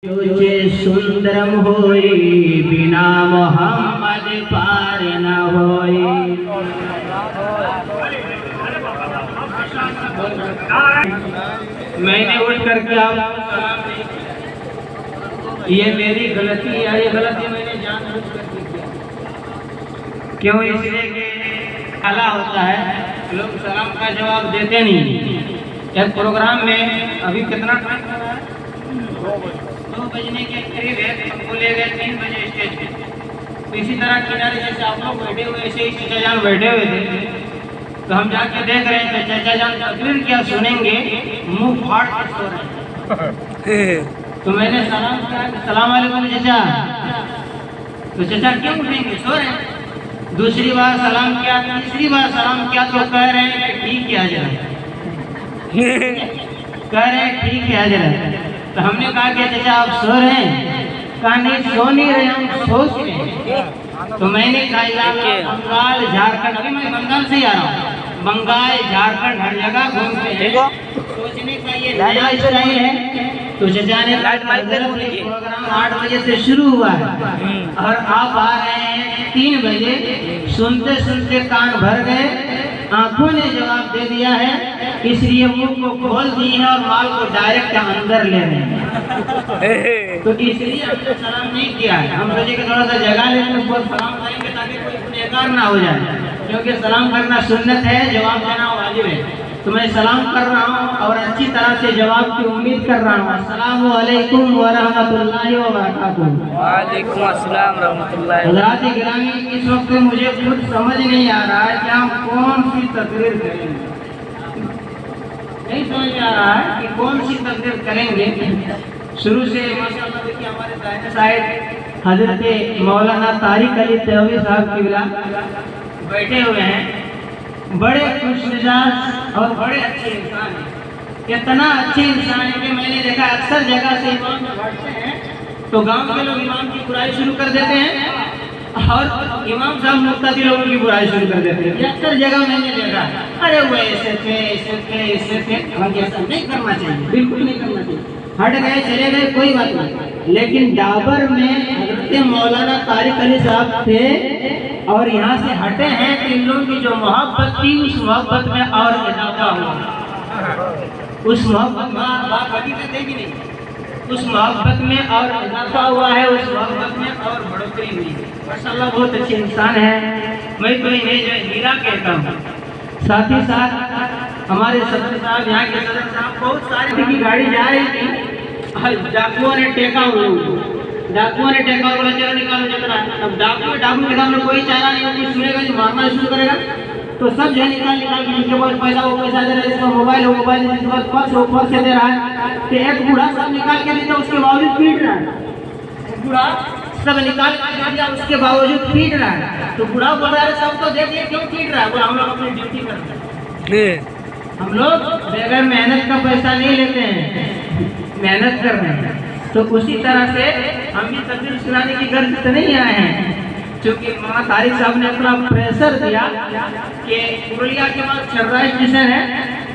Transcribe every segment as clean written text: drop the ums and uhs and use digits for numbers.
तुझे सुंदरम होई बिना मोहम्मद पार न होई। मैंने उठ करके आप ये मेरी गलती है, ये गलती मैंने जानबूझ कर की। क्यों? इसलिए कि काला होता है, लोग सलाम का जवाब देते नहीं। एक प्रोग्राम में अभी कितना टाइम हो रहा है, 2 बजने के करीब है, हमको ले गए 3 बजे स्टेज पे। तो इसी तरह किनारे जैसे आप लोग बैठे हुए, ऐसे ही चाचा जान बैठे हुए थे। तो हम जाके देख रहे थे चाचा जान तकरीर क्या सुनेंगे, मुंह फाड़ के सो रहे हैं। तो मैंने सलाम किया, सलाम वालेकुम चाचा। तो चाचा क्यों उठेंगे, सो रहे हैं। दूसरी बार सलाम किया, तीसरी बार सलाम किया, तो कह रहे हैं ठीक है जरा, कह रहे हैं ठीक है जरा। तो हमने कहा कि चाचा आप सो रहे हैं? कहा नहीं सो नहीं रहे, हम सोच रहे हैं। तो मैंने कहा बंगाल झारखंड, अभी मैं बंगाल से ही आ रहा हूँ, बंगाल झारखंड हर जगह घूमते हैं, सोचने का ये नया स्टाइल है। तो चाचा ने प्रोग्राम 8 बजे से शुरू हुआ है और आप आ रहे हैं 3 बजे। सुनते सुनते कान भर गए, आंखों ने जवाब दे दिया है, इसलिए मुंह को खोल दिए हैं और माल को डायरेक्ट अंदर ले रहे हैं। तो इसलिए हमने सलाम नहीं किया है। हम सोचे कि थोड़ा सा जगह लेकर उसको सलाम करेंगे ताकि कोई गुनहगार ना हो जाए, क्योंकि सलाम करना सुन्नत है, जवाब देना वाजिब है। तो मैं सलाम कर रहा हूँ और अच्छी तरह से जवाब की उम्मीद कर रहा हूँ। अस्सलामु अलैकुम व रहमतुल्लाहि व बरकातुहू। वालेकुम अस्सलाम रहमतुल्लाहि। हज़रात गिरामी, इस वक्त मुझे खुद समझ नहीं आ रहा है कि हम कौन सी तकरीर करेंगे। नहीं समझ में आ रहा है कि कौन सी तकरीर करेंगे। शुरू से माशाअल्लाह देखिए हमारे दाहिने साइड हजरत मौलाना तारिक अली तहवी साहब किबला बैठे हुए हैं। बड़े खुशमिजाज और बड़े अच्छे इंसान हैं। इतना अच्छे इंसान है कि मैंने देखा अक्सर जगह से इमाम जब बैठते हैं तो गांव के लोग इमाम की बुराई शुरू कर देते हैं और इमाम साहब मुक्तादी लोगों की बुराई शुरू कर देते हैं। अक्सर जगह मैंने देखा, अरे वो ऐसे थे ऐसे थे ऐसे थे। हालांकि ऐसा नहीं करना चाहिए, बिल्कुल नहीं करना चाहिए। हट गए चले गए कोई बात नहीं, लेकिन डाबर में हजरत मौलाना तारिक अली साहब थे और यहाँ से हटे हैं तो इन लोगों की जो मोहब्बत थी उस मोहब्बत में और इजाफा हुआ। उस मोहब्बत में बात अभी तक देखी नहीं, उस मोहब्बत में और इजाफा हुआ है, उस मोहब्बत में और बढ़ोतरी हुई है। माशाअल्लाह बहुत अच्छे इंसान हैं। मैं तो इन्हें जो हीरा कहता हूँ। साथ ही साथ हमारे सदर साहब, यहाँ के सदर साहब, बहुत सारी की गाड़ी जा रही थी, डाकुओं ने टेका हुआ, डाकुओं ने टेका हुआ, चलो निकालो चल रहा है। अब डाकू के सामने कोई चारा नहीं, कोई सुनेगा नहीं, मारना शुरू करेगा। तो सब जो निकाल के जिसके पास पैसा वो पैसा दे रहा है, जिसका मोबाइल हो मोबाइल, जिसके पास पर्स हो पर्स से दे रहा है। तो एक बूढ़ा सब निकाल के देता, उसके बावजूद पीट रहा है। बूढ़ा सब निकाल के दिया, उसके बावजूद पीट रहा है। तो बूढ़ा बोल रहा है सब तो दे दिए, क्यों पीट रहा है? बोला हम लोग अपनी ड्यूटी करते हैं, हम लोग बगैर मेहनत का पैसा नहीं लेते हैं, मेहनत कर रहे हैं। तो उसी तरह से हम भी तकरीर सुनाने की गर्ज से नहीं आए हैं, क्योंकि मौलाना तारिक साहब ने अपना प्रेशर दिया कि पुरुलिया के बाद चर्रा स्टेशन है,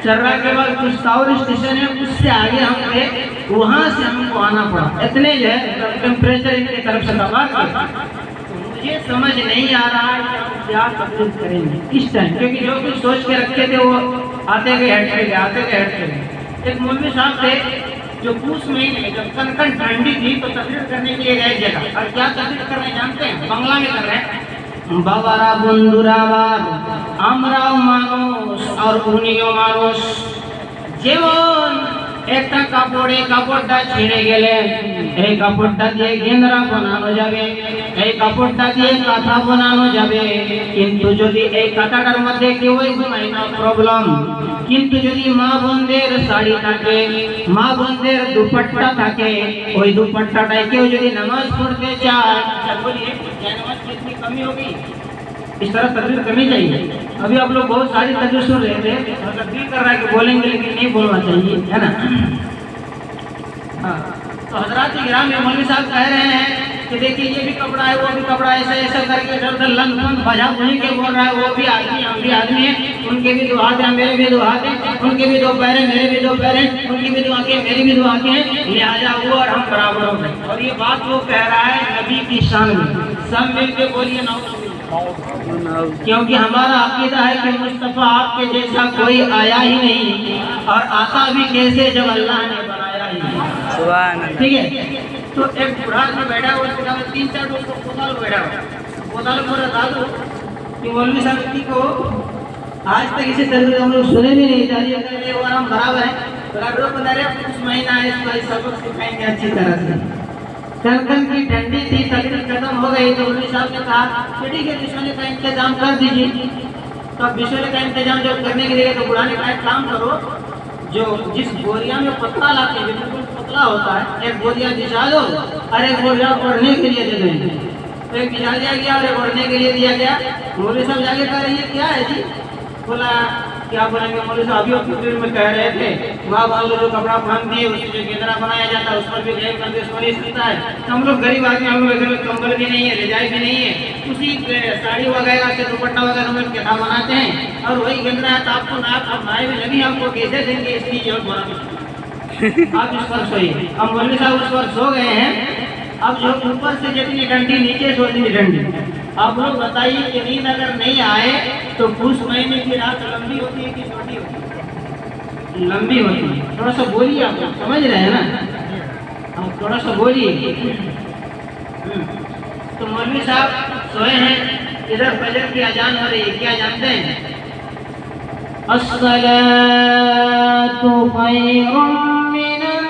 चर्रा के बाद कुछ और स्टेशन है, उससे आगे हम थे, वहाँ से हमको आना पड़ा। इतने जो है टेम्परेचर इनकी तरफ से दबा के मुझे समझ नहीं आ रहा है कि हम क्या तकलीफ करेंगे इस टाइम, क्योंकि जो कुछ सोच के रखे थे वो आते गए हट के गए, आते गए हट के गए। एक मौलवी साहब थे जो पूस महीने में जब कनकन ठंडी थी तो तकरीर करने के लिए गए जगह, और क्या तकरीर कर रहे हैं जानते हैं? बांग्ला में कर रहे हैं। बाबारा बंधुरावार আমরাও মানুষ और উনিও মানুষ, যেমন একটা কাপড়ে কাপড়টা ছিঁড়ে গেলে এই কাপড়টা দিয়ে গেঁদরা বানানো যাবে, এই কাপড়টা দিয়ে কাঁথা বানানো যাবে, কিন্তু যদি এই কাঁথাটার মধ্যে কেউ ঘুমায় না প্রবলেম, কিন্তু যদি মা বোনদের শাড়ি থাকে, মা বোনদের দুপাট্টা থাকে, ওই দুপাট্টাটায় কেউ যদি নামাজ পড়তে চায়, बोलिए नमाज की इतनी कमी होगी? इस तरह तकरीर करनी चाहिए। अभी आप लोग बहुत सारी तकरीर सुन रहे थे, मतलब दिल कर रहा है कि बोलेंगे लेकिन नहीं बोलना चाहिए, है ना? हाँ, तो हजरात गिराम में मौलवी साहब कह रहे हैं कि देखिए ये भी कपड़ा है, वो भी कपड़ा है, ऐसा ऐसा करके इधर उधर लन भजा भुनी के बोल रहा है। वो भी आदमी, हम भी आदमी हैं, उनके भी 2 हाथ हैं, मेरे भी 2 हाथ हैं, उनके भी 2 पैर हैं, मेरे भी 2 पैर हैं, उनकी भी 2 आंखें, मेरी भी 2 आंखें हैं, लिहाजा वो और हम बराबर हो गए। और ये बात वो कह रहा है नबी की शान में। सब मिलके बोलिए नाउज़ुबिल्लाह। क्योंकि हमारा अकीदा है कि मुस्तफ़ा आपके जैसा कोई आया ही नहीं, और आता भी कैसे जब अल्लाह ने बनाया ही नहीं। सुभान अल्लाह। ठीक है। तो एक बूढ़ा आदमी बैठा हुआ, उसके सामने 3-4 लोग पोताल बैठा हुआ। पोताल बोल रहा दादू कि मौलवी साहब जी को आज तक इसे तकरीर हम लोग सुने भी नहीं, चाहिए और हम बराबर है, बराबर बता रहे कुछ महीना है, इसको सबक सिखाएंगे अच्छी तरह से। कनकन की ठंडी थी, तकरीर खत्म हो गई तो मौलवी साहब ने कहा ठीक है बिस्मिल्लाह का इंतजाम कर दीजिए। तो अब बिस्मिल्लाह का इंतजाम जब करने के लिए तो बूढ़ा ने कहा काम करो, जो जिस बोरिया में पतला लाते हैं बिल्कुल पतला होता है, एक बोरिया बिछा दो और एक बोरिया ओढ़ने के लिए दे देंगे। तो एक बिछा दिया गया और एक ओढ़ने के लिए दिया गया। मौलवी साहब जाके कह रही है क्या है जी? बोला क्या बोलेंगे मौलवी साहब, अभी तकरीर में कह रहे थे वहाँ मान लो जो कपड़ा पहन दिए उससे जो गेंदरा बनाया जाता है उस पर भी गैर करके सोने सीखता है। हम लोग गरीब आदमी, हम लोग घर में कंबल भी नहीं है, रजाई भी नहीं है, उसी साड़ी वगैरह से दुपट्टा वगैरह में क्या बनाते हैं और वही गेंदरा है। तो आपको नाए भी लगी, आपको कैसे देंगे? इसलिए और बोला आप इस पर सोइए। अब मौलवी साहब उस पर सो गए हैं। अब जो ऊपर से जितनी डंडी नीचे से उतनी डंडी। आप लोग बताइए कि नींद अगर नहीं आए तो उस महीने की रात लंबी होती है कि छोटी होती है? लंबी होती है। थोड़ा सा बोलिए, आप लोग समझ रहे हैं ना? हम थोड़ा सा बोलिए। तो मौलवी साहब सोए हैं, इधर फजर की अजान हो रही है। क्या जानते हैं? अस्सलातु खैरुम मिनन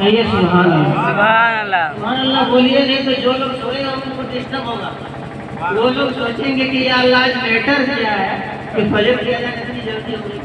ये सुभान अल्लाह। सुभान अल्लाह। सुभान अल्लाह बोलिए, नहीं तो जो लोग सोएगा उनको डिस्टर्ब होगा। वो लोग सोचेंगे कि यार अल्लाह आज मैटर क्या है कि फजर की अजान इतनी जल्दी हो गई,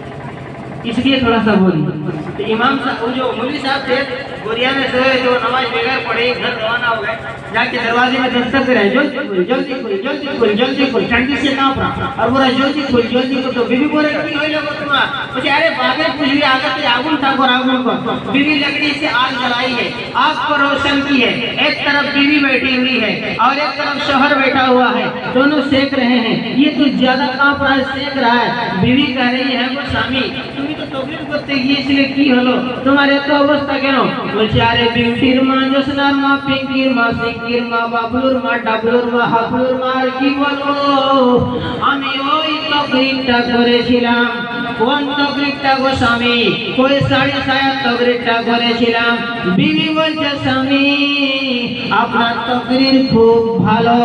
इसलिए थोड़ा सा बोलिए। तो इमाम साहब जो मौलवी साहब थे बोरिया में सोए, जो नमाज बगैर पढ़े घर रवाना हो गए, जाके दरवाजे में दस्तक रहे, जल्दी खोल जल्दी खोल जल्दी खोल जल्दी खोल, ठंडी से कांप रहा और बोला जल्दी खोल जल्दी खोल। तो बीवी बोले की होई लोगो तुम्हारा मुझे अरे बागे कुछ भी आगे से आगुन था को आगुन को बीवी लकड़ी से आग जलाई है, आग को रोशन की है। एक तरफ बीवी बैठी हुई है और एक तरफ शौहर बैठा हुआ है, दोनों सेक रहे हैं। ये तो ज्यादा कांप रहा है, सेक रहा है। बीवी कह रही है वो स्वामी তুমি তো তকরির করতে গিয়েছিলে কি হলো, তোমার এত অবস্থা কেন? বলছে আরে বিউটির মা, জোসনার মা, পিঙ্কির মা, সিঙ্কির মা, বাবলুর মা, ডাবলুর মা, হাবলুর মা, আর কি বলবো, আমি ওই তকরিরটা করেছিলাম। কোন তকরিরটা গো স্বামী? ওই সাড়ে সায়া তকরিরটা করেছিলাম। বিবি বলছে স্বামী আপনার তকরির খুব ভালো,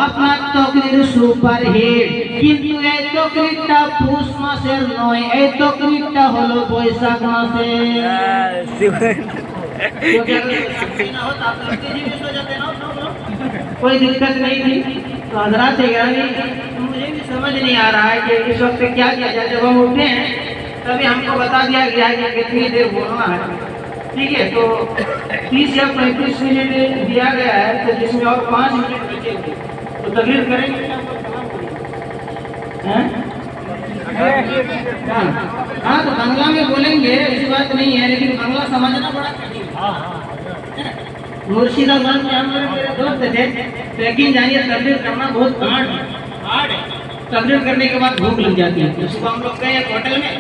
আপনার তকরির সুপার হিট, কিন্তু এই তকরিরটা পুষ মাসের নয়, এই তকরিরটা হলো বৈশাখ মাসে। कोई दिक्कत नहीं थी। तो हजरात गिरामी, मुझे भी समझ नहीं आ रहा है कि इस वक्त क्या किया जाए। जब हम उठे हैं तभी हमको बता दिया गया है कि कितनी देर बोलना है। ठीक है, तो 30 या 35 मिनट दिया गया है, तो जिसमें और 5 मिनट बचे हुए, तो तकरीर करेंगे हैं? हाँ, तो बांग्ला में बोलेंगे, ऐसी बात नहीं है, लेकिन बांग्ला समझना बड़ा कठिन है। मुर्शिदाबाद में हम लोग मेरे दोस्त थे, लेकिन जानिए तकरीर करना बहुत हार्ड है। तकरीर करने के बाद भूख लग जाती है। तो सुबह हम लोग गए होटल में,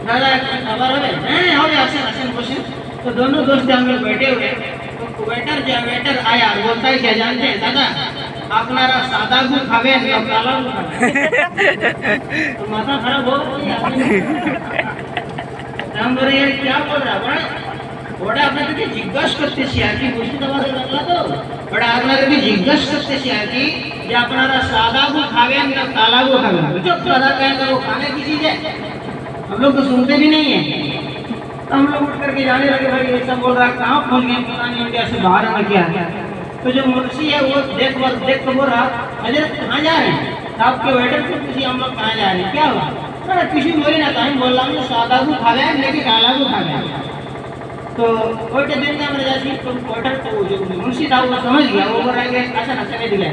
दादा खबर हो गए, तो दोनों दोस्त हम लोग बैठे हुए। तो वेटर आया, बोलता है क्या जानते हैं दादा আপনারা সাদা গু খাবেন না কালো গু খাবেন? तो माथा खराब हो गया। हम बोले यार क्या बोल रहा है ওটা আপনাদেরকে জিজ্ঞাসা করতেছি আর কি, মুর্শিদাবাদের বাংলা তো, ওটা আপনাদেরকে জিজ্ঞাসা করতেছি আর কি যে আপনারা সাদা গু খাবেন না কালা गु खाবেন? जो सादा कहेंगे वो खाने की चीज है, हम लोग तो सुनते भी नहीं है। तो हम लोग उठ करके जाने लगे, भाई ऐसा बोल रहा है, कहाँ पहुँच गए, पुरानी इंडिया से बाहर में क्या है। तो जो मुर्शी है वो देख तो बोल रहा हजरत कहाँ जा रहे हैं? तो आपके वेटर से पूछिए हम लोग कहाँ जा रहे हैं, क्या हुआ? अरे किसी बोले ना, टाइम बोल रहा हूँ सादा गु खा गए लेकिन काला गु खा गए। तो ओटे दिन में मेरे जैसी तो वेटर को जो मुर्शी था वो समझ गया, वो बोल रहा है ऐसा नहीं दिया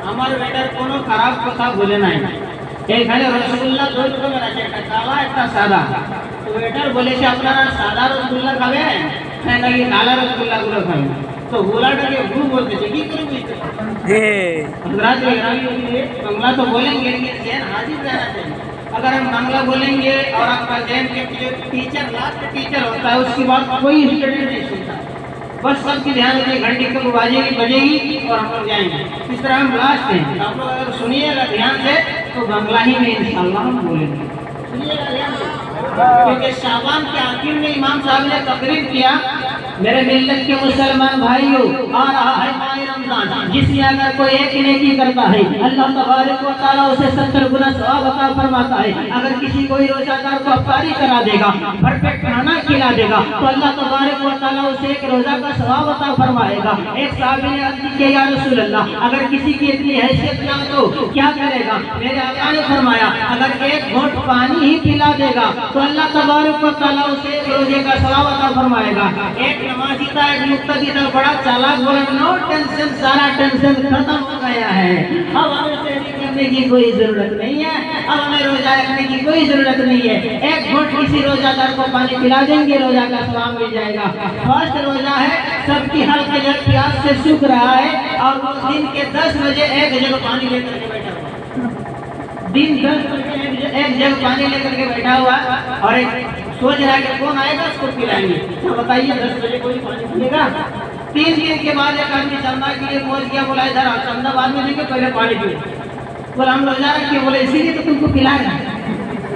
हमारे वेटर कोनो खराब कथा बोले ना। এখানে রসগোল্লা 2 রকমের আছে, একটা কালা একটা সাদা। তো ওয়েটার বলেছে আপনারা সাদা রসগোল্লা খাবেন নাকি কালা রসগোল্লা গুলো খাবেন? তো গোলাটাকে ভू बोलते কি করে বুঝতে हजरात बांग्ला तो बोलेंगे लेकिन जहन हाजिर रहना चाहिए। अगर हम बांग्ला बोलेंगे और आपका जहन के टीचर लास्ट टीचर होता है, उसकी बात कोई स्टूडेंट नहीं सुनता। बस सबकी ध्यान रखिए, घंटी कब बजेगी और हम लोग जाएंगे। इस तरह हम लास्ट हैं, आप लोग अगर सुनिएगा ध्यान से तो बांग्ला ही में इंशाल्लाह हम बोलेंगे। सुनिएगा ध्यान से, क्योंकि शाबान के आखिर में इमाम साहब ने तकरीर किया, मेरे मिल्लत के मुसलमान भाइयों, आ रहा है माह रमजान, जिसमें अगर कोई एक नेकी करता है अल्लाह तबारक व तआला उसे 70 गुना सवाब अता फरमाता है। अगर किसी कोई रोजादार को अफ्तारी करा देगा, भरपेट खाना खिला देगा, तो अल्लाह तबारक व तआला उसे एक रोजा का सवाब अता फरमाएगा। एक साहबी ने अर्ज किया, या रसूल अल्लाह, अगर किसी की इतनी हैसियत ना हो तो क्या करेगा? मेरे आका ने फरमाया, अगर एक घोंट पानी ही पिला देगा तो अल्लाह तबारक व तआला उसे एक रोजे का सवाब अता फरमाएगा। एक नमाजी था, एक मुक्तदी था, बड़ा चालाक, बोला नो टेंशन, सारा टेंशन खत्म हो गया है, अब हमें सेहरी करने की कोई जरूरत नहीं है, अब हमें रोजा रखने की कोई जरूरत नहीं है। एक घोंट किसी रोजादार को पानी पिला देंगे, रोजा का सवाब मिल जाएगा। फर्स्ट रोजा है, सबकी हल्के जल प्यास से सूख रहा है और वो दिन के 10 बजे एक जग पानी लेकर के बैठा हुआ, दिन 10 बजे एक जग पानी लेकर के बैठा हुआ और एक सोच रहा है कि कौन आएगा उसको पिलाएंगे। तो बताइए 10 बजे कोई पानी पिएगा? 3 दिन के बाद एक आदमी चंदा के लिए पहुंच गया, बोला इधर आप चंदा बाद में देंगे, पहले पानी पिए। बोला हम रोजा रखे, बोले इसीलिए तो तुमको पिला रहे हैं,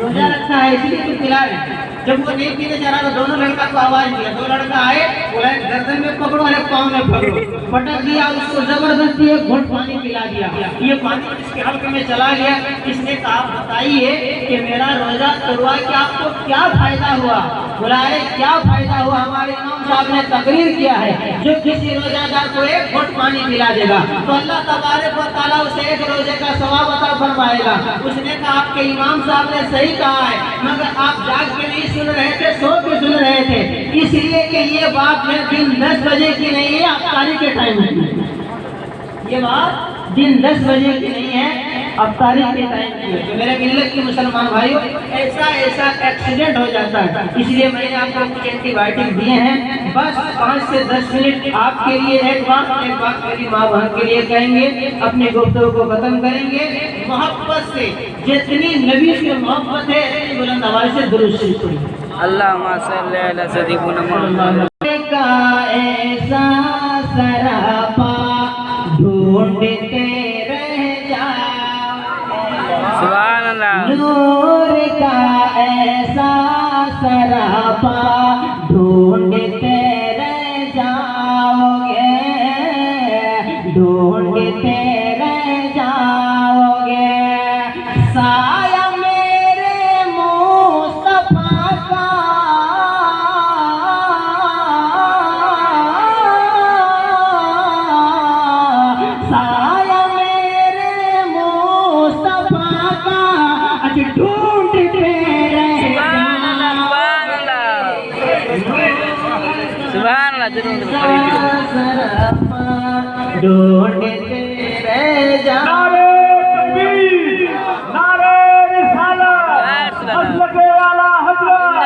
रोजा रखा है इसीलिए तुम पिला रहे हैं। जब वो नहीं पीने जा रहा तो दोनों लड़का को आवाज दिया, 2 लड़का आए, बोला गर्दन में पकड़ो और पाँव में पकड़ो, पटक दिया, उसको जबरदस्ती एक घोंट पानी पिला दिया। ये पानी इसके हल्के में चला गया। इसने कहा बताइए कि मेरा रोजा तोड़वा के आपको क्या फायदा हुआ? बोला अरे क्या फायदा हुआ, हमारे इमाम साहब ने तकरीर किया है, जो किसी रोजादार को एक घोंट पानी पिला देगा तो अल्लाह तबारक व तआला उसे एक रोजे का सवाब अता फरमाएगा। उसने कहा आपके इमाम साहब ने सही कहा है, मगर आप जाग के नहीं सुन रहे थे, सो के सुन रहे थे, इसलिए कि ये बात मैं दिन 10 बजे की नहीं है, अफ्तारी के टाइम की। ये बात दिन 10 बजे की नहीं है, अफ्तारी के टाइम की है। तो मेरे मिल्लत के मुसलमान भाइयों, ऐसा एक्सीडेंट हो जाता है, इसलिए मैंने आपको कुछ एंटीबायोटिक दिए हैं। बस 5 से 10 मिनट आपके लिए एक बात मेरी माँ बहन के लिए कहेंगे, अपनी गुफ्तगू को खत्म करेंगे। मोहब्बत से, जितनी नबी से मोहब्बत है, बुलंद आवाज से दुरूद शरीफ पढ़िए। अल्लाहुम्मा सल्ली अला सय्यिदिना मुहम्मद। का ऐसा सरापा ढूंढते रह जाओ, सुभान अल्लाह। नूर का ऐसा सरापा ढूंढते रह जाओगे, ढूंढते रह जाओगे। साया मेरे मुस्तफा का, साया मेरे मुस्तफा का आज ढूंढते रह सुभान अल्लाह, सुभान अल्लाह, जरूर पढ़िए। ढूंढते रह जाओ। नारे तकबीर, नारे रिसालत, मसलके आला हजरत,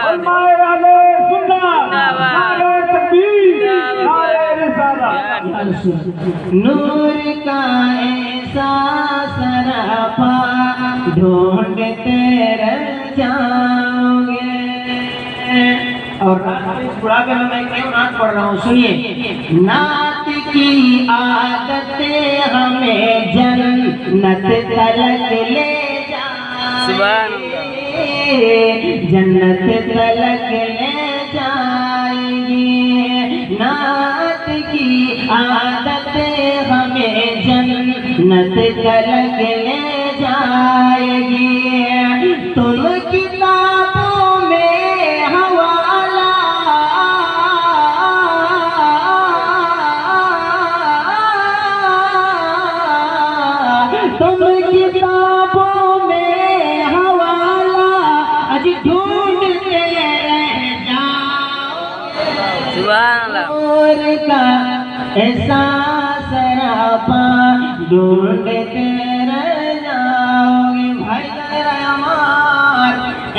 उलमाए अहले सुन्नत, नारे तकबीर, नारे रिसालत। नूर का ऐसा सरापा ढूंढते रह जाओगे। और इस बुढ़ापे में मैं क्यों नात पढ़ रहा हूँ, सुनिए। नात की आदतें हमें जन्नत तलक ले सुभान जाएंगे, जन्नत तलक ले जाएंगे। नात की आदतें हमें जन्नत तलक ले जाएगी। तुम किताबों में हवाला, तुम किताबों में हवाला आज ढूंढते रह जाओ। सुभान अल्लाह। नूर का ऐसा सरापा ढूंढते रह जाओगे। আমার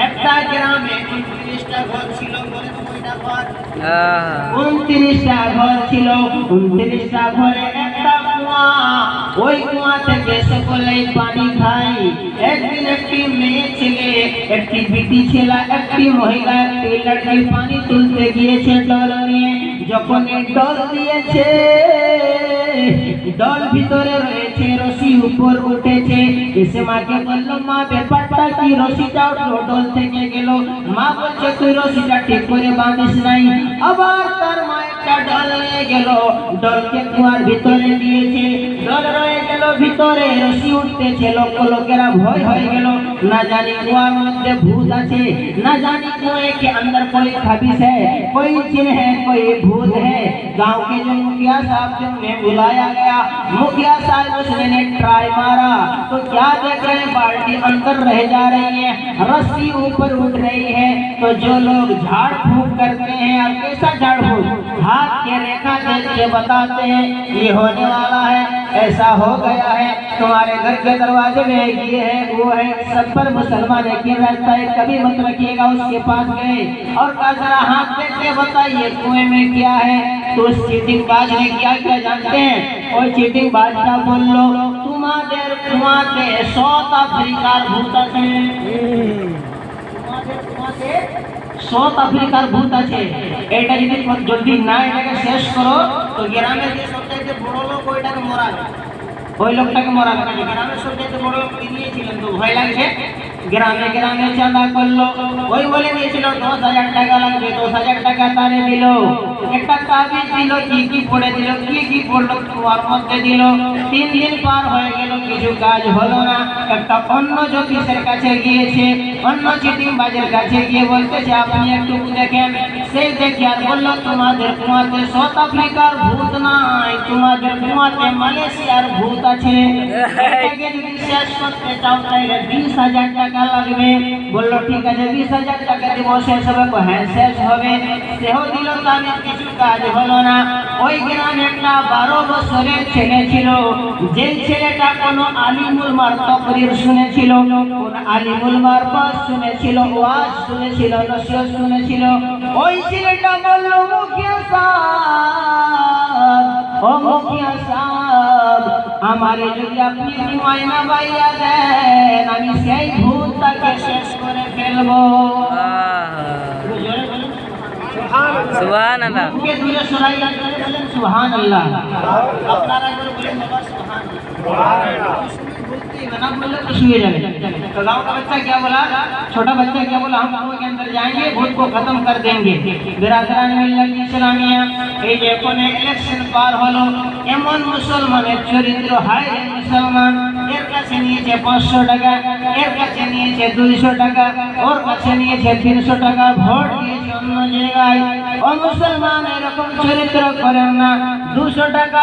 একটা গ্রামে 29টা ঘর ছিল, বলেন কয়টা ঘর? 29টা ঘর ছিল। 29টা ঘরে একটা কুয়া, ওই কুয়া থেকে সকলেই পানি খায়। একদিন একটি মেয়ে ছেলে, একটি বিটি ছেলে, একটি মহিলা, একটি লড়কি পানি তুলতে গিয়েছে ডল নিয়ে। যখন এই ডল দিয়েছে, ডল ভিতরে রয়েছে, রশি উপর উঠেছে। এসে মাকে বললো, মা ব্যাপারটা কি? রশিটা ডল থেকে গেল। মা বলছে, তুই রশিটা ঠিক করে বাঁধিস নাই। আবার তার মা একটা ডল নিয়ে গেল, ডলকে কুয়ার ভিতরে দিয়েছে। ডল রয়ে গেল ভিতরে, রশি উঠতেছে। লোকেরা ভয় হয়ে গেল, না জানি কুয়ার মধ্যে ভূত আছে, না জানি कुएं के अंदर कोई खबीस है, कोई जिन है, कोई भूत है। गांव के जो मुखिया साहब जो ने बुलाया गया, मुखिया साहब उसने ट्राई मारा तो क्या देख रहे हैं, बाल्टी अंदर रह जा रही है, रस्सी ऊपर उठ रही है। तो जो लोग झाड़ फूक करते हैं, और कैसा झाड़ फूक, हाथ के रेखा देख के बताते हैं ये होने वाला है, ऐसा हो गया है, तुम्हारे घर के दरवाजे में ये है वो है। सब पर मुसलमान यकीन रखता है, कभी मत रखिएगा। उसके पास गए और कहा, जरा हाथ देख के बताइए कुएं में क्या है। तो उस चीटिंग बाज ने क्या क्या जानते हैं? और चीटिंग बाज का बोल लो, तुम्हारे कुआते साउथ अफ्रीकार भूत আছে, साउथ अफ्रीकार भूत আছে। এটা যদি না এটাকে শেষ করো তো গ্রামের যে সবচেয়ে বড় লোক ওইটাকে মরাবে, ওই লোকটাকে মরাবে। গ্রামের সবচেয়ে বড় লোক দিয়েছিলেন তো ভয় লাগছে, গ্রামে গ্রামে চাঁদা করলো। ওই বলে দিয়েছিল 10,000 টাকা লাগবে, 10,000 টাকা তারে দিল। একটা তাবিজ দিল, কি পড়ে দিল, কি পড়লো কুয়ার মধ্যে দিল। 3 দিন পার হয়ে গেল, কিছু কাজ হলো না। একটা অন্য জ্যোতিষের কাছে গিয়েছে, অন্য চিটিং বাজের কাছে গিয়ে বলতেছে, আপনি একটু দেখেন। সে দেখে আর বললো, তোমাদের কুয়াতে সাউথ আফ্রিকার ভূত নাই, তোমাদের কুয়াতে মালয়েশিয়ার ভূত আছে। এটাকে যদি শেষ করতে চাও তাহলে 20,000 টাকা লাগবে। বললো ঠিক আছে, 20,000 টাকা দিব, শেষ হবে? হ্যাঁ শেষ হবে। সেও দিল, তাহলে কিছু কাজ হলো না। ওই গ্রামে একটা 12 বছরের ছেলে ছিল, যে ছেলেটা কোনো আলিমুল মার তকরির শুনেছিল, কোন আলিমুল মার বাস শুনেছিল, ওয়াজ শুনেছিল, নসিহত শুনেছিল। ওই ছেলেটা বলল, মুখিয়া সাহেব, ও মুখিয়া সাহেব, আমারে যদি আপনি মাইনা বাইয়া দেন, আমি সেই ভূতটাকে শেষ করে ফেলবো। সুবহান আল্লাহ। কে দূরে সরাই লাগবে, বলেন সুবহান আল্লাহ। আপনারা একবার বলেন বাবা সুবহান আল্লাহ। ना बोले तो छुए जाने। तो गाँव का बच्चा क्या बोला, छोटा बच्चा क्या बोला, हम कुएं के अंदर जाएंगे, भूत को खत्म कर देंगे। बिरादरान मिल्लत इस्लामिया এই যে কোনে ইলেকশন পার হলো, এমন মুসলমানের চরিত্র, হায় রে মুসলমান, এর কাছে নিয়েছে 500 টাকা, এর কাছে নিয়েছে 200 টাকা, ওর কাছে নিয়েছে 300 টাকা, ভোট দিয়েছে অন্য জায়গায়। ও মুসলমান, এরকম চরিত্র করেন না। 200 টাকা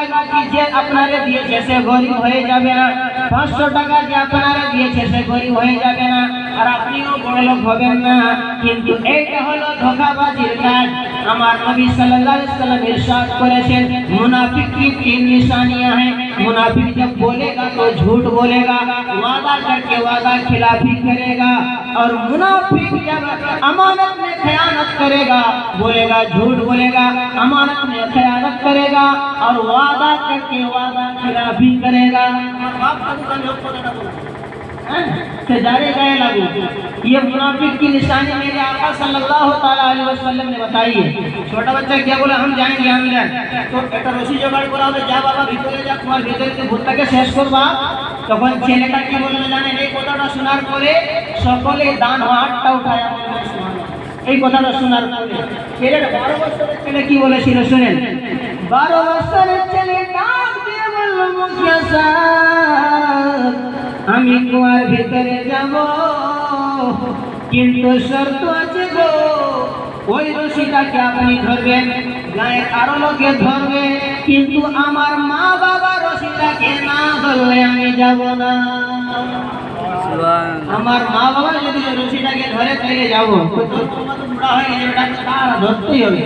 যে আপনারে দিয়েছে সে গরিব হয়ে যাবে না, 500 টাকা যে আপনারা দিয়েছে সে গরিব হয়ে যাবে না, আর আপনিও বড় লোক হবেন না। কিন্তু এইটা হলো ধোঁকাবাজির কাজ। আমার নবী সাল্লাল্লাহু अलैहि वसल्लम इरशाद করেছেন, मुनाफिक की 3 निशानियां हैं। मुनाफिक जब बोलेगा तो झूठ बोलेगा, वादा करके वादा खिलाफी करेगा, और मुनाफिक जब अमानत में खयानत करेगा, बोलेगा झूठ बोलेगा, अमानत में खयानत करेगा, और वादा करके वादा खिलाफी करेगा। से जाने गए लागू। ये मुनाफिक की निशानी मेरे आका सल्लल्लाहु ताला अलैहि वसल्लम ने बताई है। छोटा बच्चा क्या बोला, हम जाएंगे अंदर, तो एक रस्सी जोगाड़ करा হবে, যা বাবা ভিতরে যা, তোমার ভিতরে যে ভূতটাকে শেষ করবা। তখন ছেলেটা কি বললো জানেন? এই কথাটা শোনার পরে সকলে দান হাতটা উঠায় এই কথাটা শোনার পরে ছেলেটা 12 বছরের ছেলে কি বলেছিল শুনেন। 12 বছরের ছেলে ডাক দিয়ে বলল, মুখিয়া সাহেব, আমি কুয়ার ভিতরে যাব, কিন্তু শর্ত আছে গো, ওই রশিটাকে আপনি ধরবেন, গায়ের আরো লোকে ধরবে, কিন্তু আমার মা বাবা রশিটাকে না ধরলে আমি যাব না। আমার মা বাবা যদি রশিটাকে ধরে তাহলে যাবো। বুড়া হয়ে গেছে, ধরতেই হবে।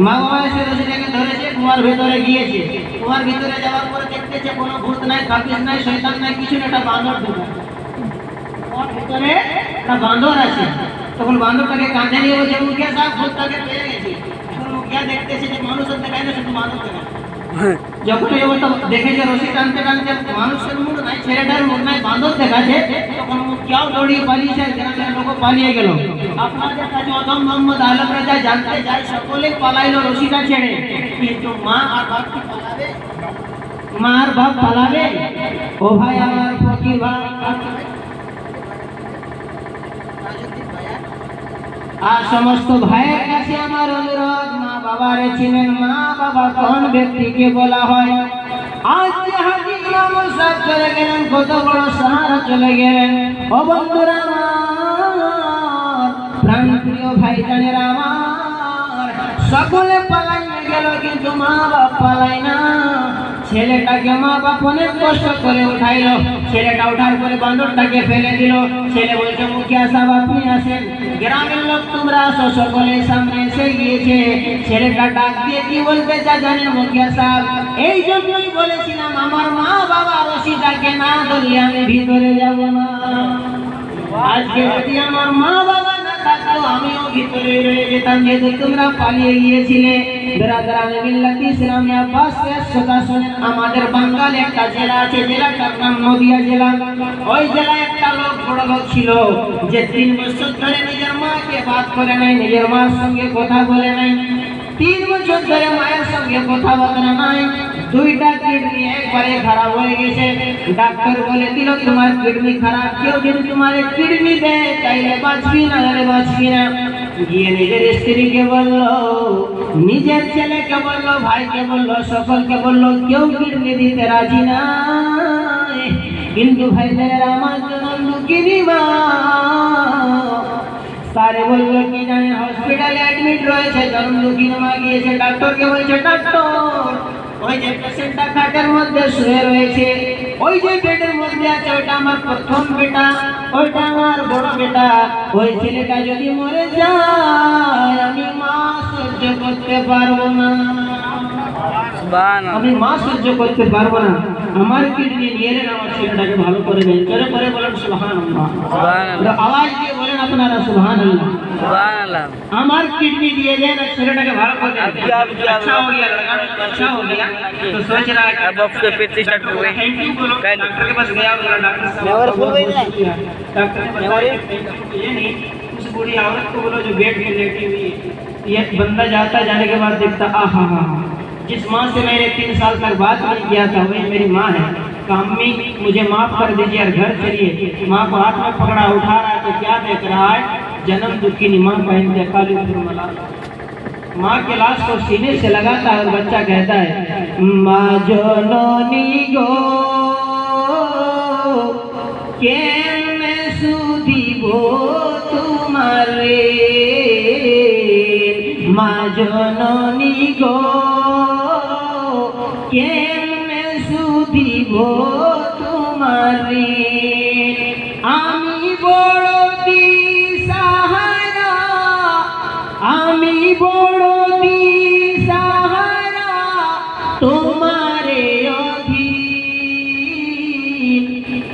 মা বাবা এসে রশিটাকে ধরেছে, কুয়ার ভিতরে গিয়েছে। কুয়ার ভিতরে যাওয়ার পরে দেখতেছে কোনো ভূত নাই, কাফির নাই, শয়তান নাই, কিছু না, একটা বানর ঢুকে। ও ওর ভিতরে একটা বাঁদর আছে। তখন বাঁদরটাকে কাঁধে নিয়ে বলছে মুখিয়া সাহেব ভূতটাকে পেয়ে গেছি। এখন মুখিয়া দেখতেছে যে মানুষের দেখায় না, শুধু বাঁদর দেখায়। যখন এই অবস্থা দেখেছে রশি টানতে টানতে মানুষের মুখ নাই, ছেলেটার মুখ নাই, বাঁদর দেখাচ্ছে, তখন মুখিয়াও দৌড়িয়ে পালিয়েছে, গ্রামের লোক পালিয়ে গেল। আপনাদের কাছে অদম মোহাম্মদ আলম রাজা জানতে যায়, সকলে পালাইলো রশিটা ছেড়ে, কিন্তু মা আর বাপ কি পালাবে? মা আর বাপ পালাবে? ও ভাই আমার ফকির ভাই, আর সমস্ত ভাইয়ের কাছে আমার অনুরোধ, মা বাবারে চিনেন? মা বাবা কোন ব্যক্তিকে বলা হয়? আজ যে হাজী ইমাম সাহেব চলে গেলেন, কত বড় সাহারা চলে গেলেন। ও বন্ধুরা আমার, প্রাণ প্রিয় ভাই জানেরা আমার, সকলে পালাইয়ে গেল কিন্তু মা বাপ পালাই না। ছেলেটাকে মা বাপ অনেক কষ্ট করে উঠাইলো, ছেলেটা উঠার পরে বাঁদরটাকে ফেলে দিল। ছেলে বলছে মুখিয়া সাহেব আপনি আসেন, গ্রামের লোক তোমরা আসো, সকলে সামনে এসে গিয়েছে। ছেলেটা ডাক দিয়ে কি বলতে চায় জানেন মুখিয়া সাহেব? এই জন্যই বলেছিলাম আমার মা বাবা রশিটাকে না ধরলে আমি ভিতরে যাব না। আজকে যদি আমার মা বাবা না থাকতো আমিও ভিতরে রয়ে যেতাম, যেহেতু তোমরা পালিয়ে গিয়েছিলে। বেরাদারানে মিল্লাত ইসলামী আব্বাস শেষ কথা শুনেন। আমাদের বাঙ্গালে একটা জেলা আছে, জেলাটার নাম নদিয়া জেলা। ওই জেলায় একটা লোক, বড় লোক ছিল, যে 3 বছর ধরে নিজের মাকে বাত করে নাই, নিজের মার সঙ্গে কথা বলে নাই। 3 বছর ধরে মায়ের সঙ্গে কথাবার্তা নাই। 2টা কিডনি একবারে খারাপ হয়ে গেছে। ডাক্তার বলে দিল তোমার কিডনি খারাপ, কেউ যদি তোমার কিডনি দেয় তাইলে বাঁচবি না, হলে বাঁচবি না। গিয়ে নিজের স্ত্রীকে বললো, নিজের ছেলেকে বললো, ভাইকে বললো, সকলকে বললো, কেউ কিডনি দিতে রাজি না। কিন্তু ভাইদের আমার জন্য দুঃখিনী মা। সারে বললো কি জানেন, হসপিটালে অ্যাডমিট রয়েছে, জন্ম দুঃখিনী মা গিয়েছে, ডাক্তারকে বলছে ডাক্তার ওই যে পেশেন্টটা খাটের মধ্যে শুয়ে রয়েছে, ওই যে বেডের মধ্যে আছে, ওইটা আমার প্রথম বেটা, ওইটা আমার বড় বেটা। ওই ছেলেটা যদি মরে যায় আমি মা সহ্য করতে পারবো না, আমি মা সহ্য করতে পারবো না। আমার কিডনি নিয়ে নেন, আমার ছেলেটাকে ভালো করে দেন। করে করে বলেন সুবহানাল্লাহ, সুবহানাল্লাহ, আওয়াজ দিয়ে বলেন আপনারা সুবহানাল্লাহ, সুবহানাল্লাহ। আমার किडनी दिए गए ना, ছেলেটাকে ভালো করে দেন। अच्छा हो गया, अच्छा हो गया। तो सोच रहा है अब आपको फिर से स्टार्ट हो गई। थैंक यू बोलो, डॉक्टर के पास गया, बोला डॉक्टर साहब और बोल रही है डॉक्टर ने बताया ये नहीं, उस बूढ़ी औरत को बोलो जो बेड पे लेटी हुई है। ये बंदा जाता, जाने के बाद देखता आहा हा, जिस माँ से मैंने 3 साल तक बात नहीं किया था वही मेरी माँ है। कहा अम्मी मुझे माफ कर दीजिए और घर चलिए। माँ को हाथ में पकड़ा, उठा रहा है तो क्या देख रहा है? जन्म दुखी माँ पहनते काली फुरमला। माँ के लाश को सीने से लगाता है और बच्चा कहता है माँ जननी गो केमने सुधिबो तुम्हारे, माँ जननी गो केमने सुधिबो तुम्हारे। आमी बड़ दिशाहारा, आमी बड़ दिशाहारा तुम्हारे अधीन,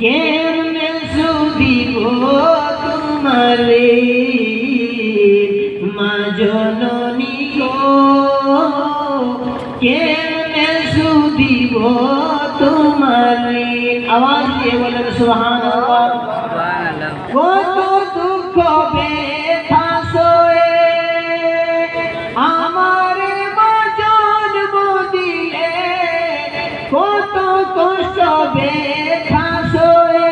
केमने सुधिबो तुम्हारे। माँ जननी गो केमने सुधिबो तुम्हारे। आवाज দিয়ে বলেন সুবহানাল্লাহ, সুবহানাল্লাহ। কত দুঃখ ব্যথা সয়ে আমারে মা জন্ম দিলে, কত কষ্ট ব্যথা সয়ে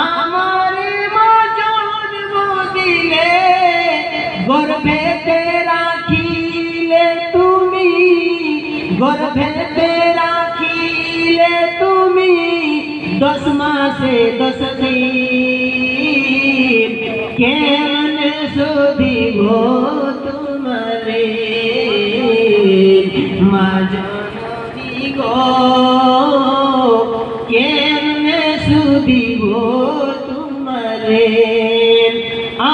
আমারে মা জন্ম দিলে, গর্ভেতে রাখিলে তুমি, গর্ভেতে রাখিলে তুমি 10 মাসে 10 দিন, কেমনে সুধিব তোমারে। মা জননী গো কেমনে সুধিব তোমারে।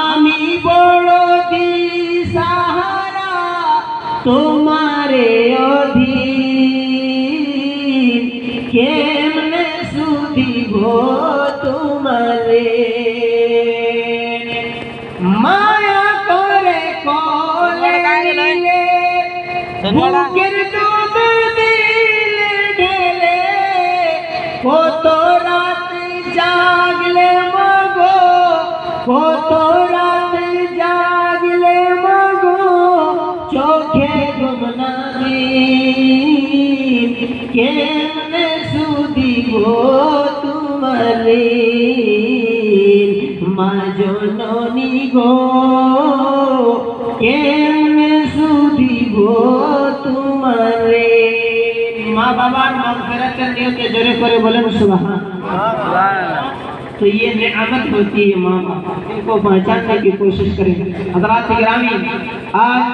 আমি বড় দিশাহারা তোমারে অধীন, কেমনে সুধিব তোমারে। भूखेर दूध दिल ढेले हो तो रात जागले मगो हो तो रात जागले मगो चोखे गुमना केमने सुधी गो तुम्हारे माजो नोनी गो केमने सुधी गो तुम्हारे माँ बाबा मगफिरत करनी हो के जोरे करे बोले सुभान अल्लाह। तो ये नेमत होती है माँ बाप, इनको पहचानने की कोशिश करें। हज़रात गिरामी, आज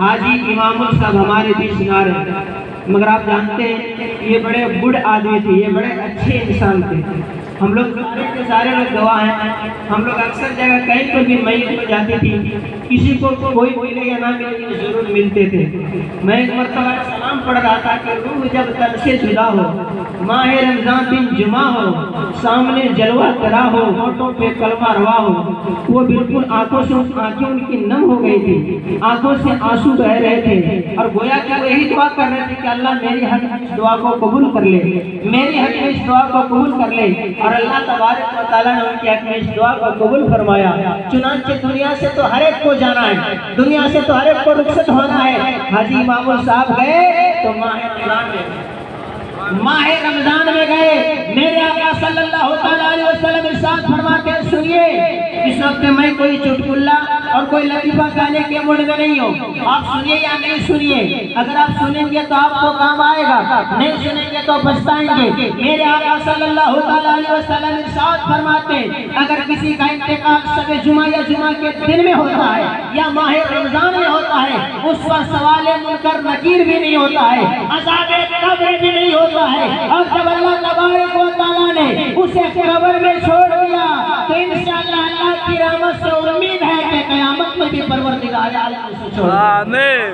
हाजी इमामुल साहब हमारे बीच ना रहे, मगर आप जानते हैं ये बड़े बुढ़ आदमी थे, ये बड़े अच्छे इंसान थे। हम लोग सारे लोग गवाह हैं। हम लोग अक्सर जगह कहीं पर भी मईत हो जाती थी, किसी को कोई मिले या ना मिले जरूर मिलते थे। मैं एक मरतबा सलाम पढ़ रहा था कि रूह जब तन से जुदा हो, माह रमजान दिन जुमा हो, सामने जलवा करा हो, होठों पे कलमा रवा हो, वो बिल्कुल आंखें उनकी नम हो गई थी, आंखों से आंसू बह रहे थे और गोया कि वो यही दुआ कर रहे थे कि अल्लाह मेरी हक में इस दुआ को कबूल कर ले, मेरी हक में इस दुआ को कबूल कर ले। और अल्लाह तबारक व तआला ने उनके हक में इस दुआ को कबूल फरमाया। चुनांचे दुनिया से तो हर एक को जाना है, दुनिया से तो हर एक को रुखसत होना है। हाजी इमामुल साहब गए तो माह रमजान में गए। मेरे आका सल्लल्लाहु अलैहि वसल्लम इरशाद फरमाते हैं, सुनिए इस वक्त मैं कोई चुटकुल्ला और कोई लतीफा गाने के मूड में नहीं हूँ, आप सुनिए या नहीं सुनिए। अगर आप सुनेंगे तो आपको काम आएगा, नहीं सुनेंगे तो पछताएंगे। मेरे आका सल्लल्लाहु अलैहि वसल्लम इरशाद फरमाते हैं, अगर किसी का इंतकाल शब जुमा या जुमा के दिन में होता है या माह रमजान में होता है, उस पर सवाले मुनकर नकीर भी नहीं होता है, अज़ाबे कब्र भी नहीं होता है। और जब अल्लाह तबारक व तआला ने उसे कब्र में छोड़ दिया तो इंशाअल्लाह अल्लाह की रहमत से उम्मीद है कि क़यामत में भी परवरदिगार आलम उसे छोड़ेगा। आमीन।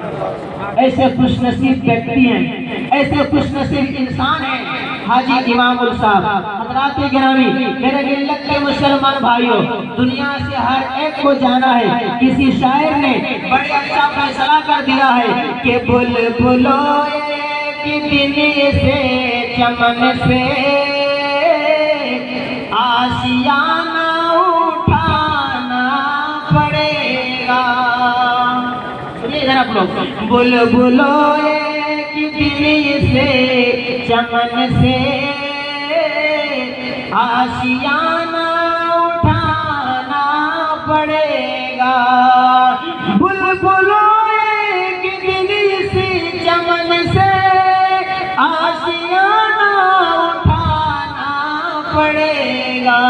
ऐसे खुशनसीब व्यक्ति हैं, ऐसे खुशनसीब इंसान हैं हाजी इमामुल साहब। हज़रात गिरामी, मेरे मिल्लत के मुसलमान भाइयों, दुनिया से हर एक को जाना है। किसी शायर ने बड़े अच्छा फैसला कर दिया है कि बुलबुलो से चमन से आशियाना उठाना पड़ेगा। सुनिए जरा आप लोग, बुलबुलो एक दिल से चमन से आशियाना उठाना पड़ेगा। बुलबुलो एक दिल से चमन से आशियाना उठाना पड़ेगा।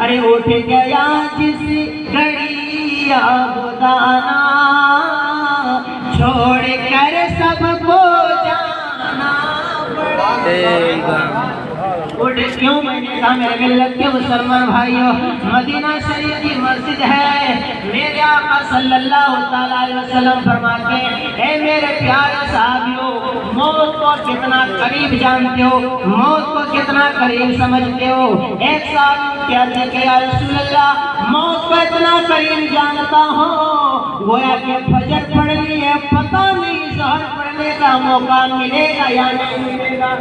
अरे उठ गया जिस घड़ी आबुदाना, छोड़ कर सबको जाना पड़ेगा। उठ क्यों? मैंने कहा मेरे मिल्लत के मुसलमान भाइयों, मदीना शरीफ की मस्जिद है। मेरे आका सल्लल्लाहु अलैहि वसल्लम फरमाते हैं, ऐ मेरे प्यारे साथियों, मौत को कितना करीब जानते हो, मौत को कितना करीब समझते हो। एक साहब कहते हैं कि या रसूल अल्लाह, मौत को इतना करीब जानता हूँ गोया कि फजर पड़ रही है, पता नहीं ज़हर पड़ने का मौका मिलेगा या नहीं मिलेगा।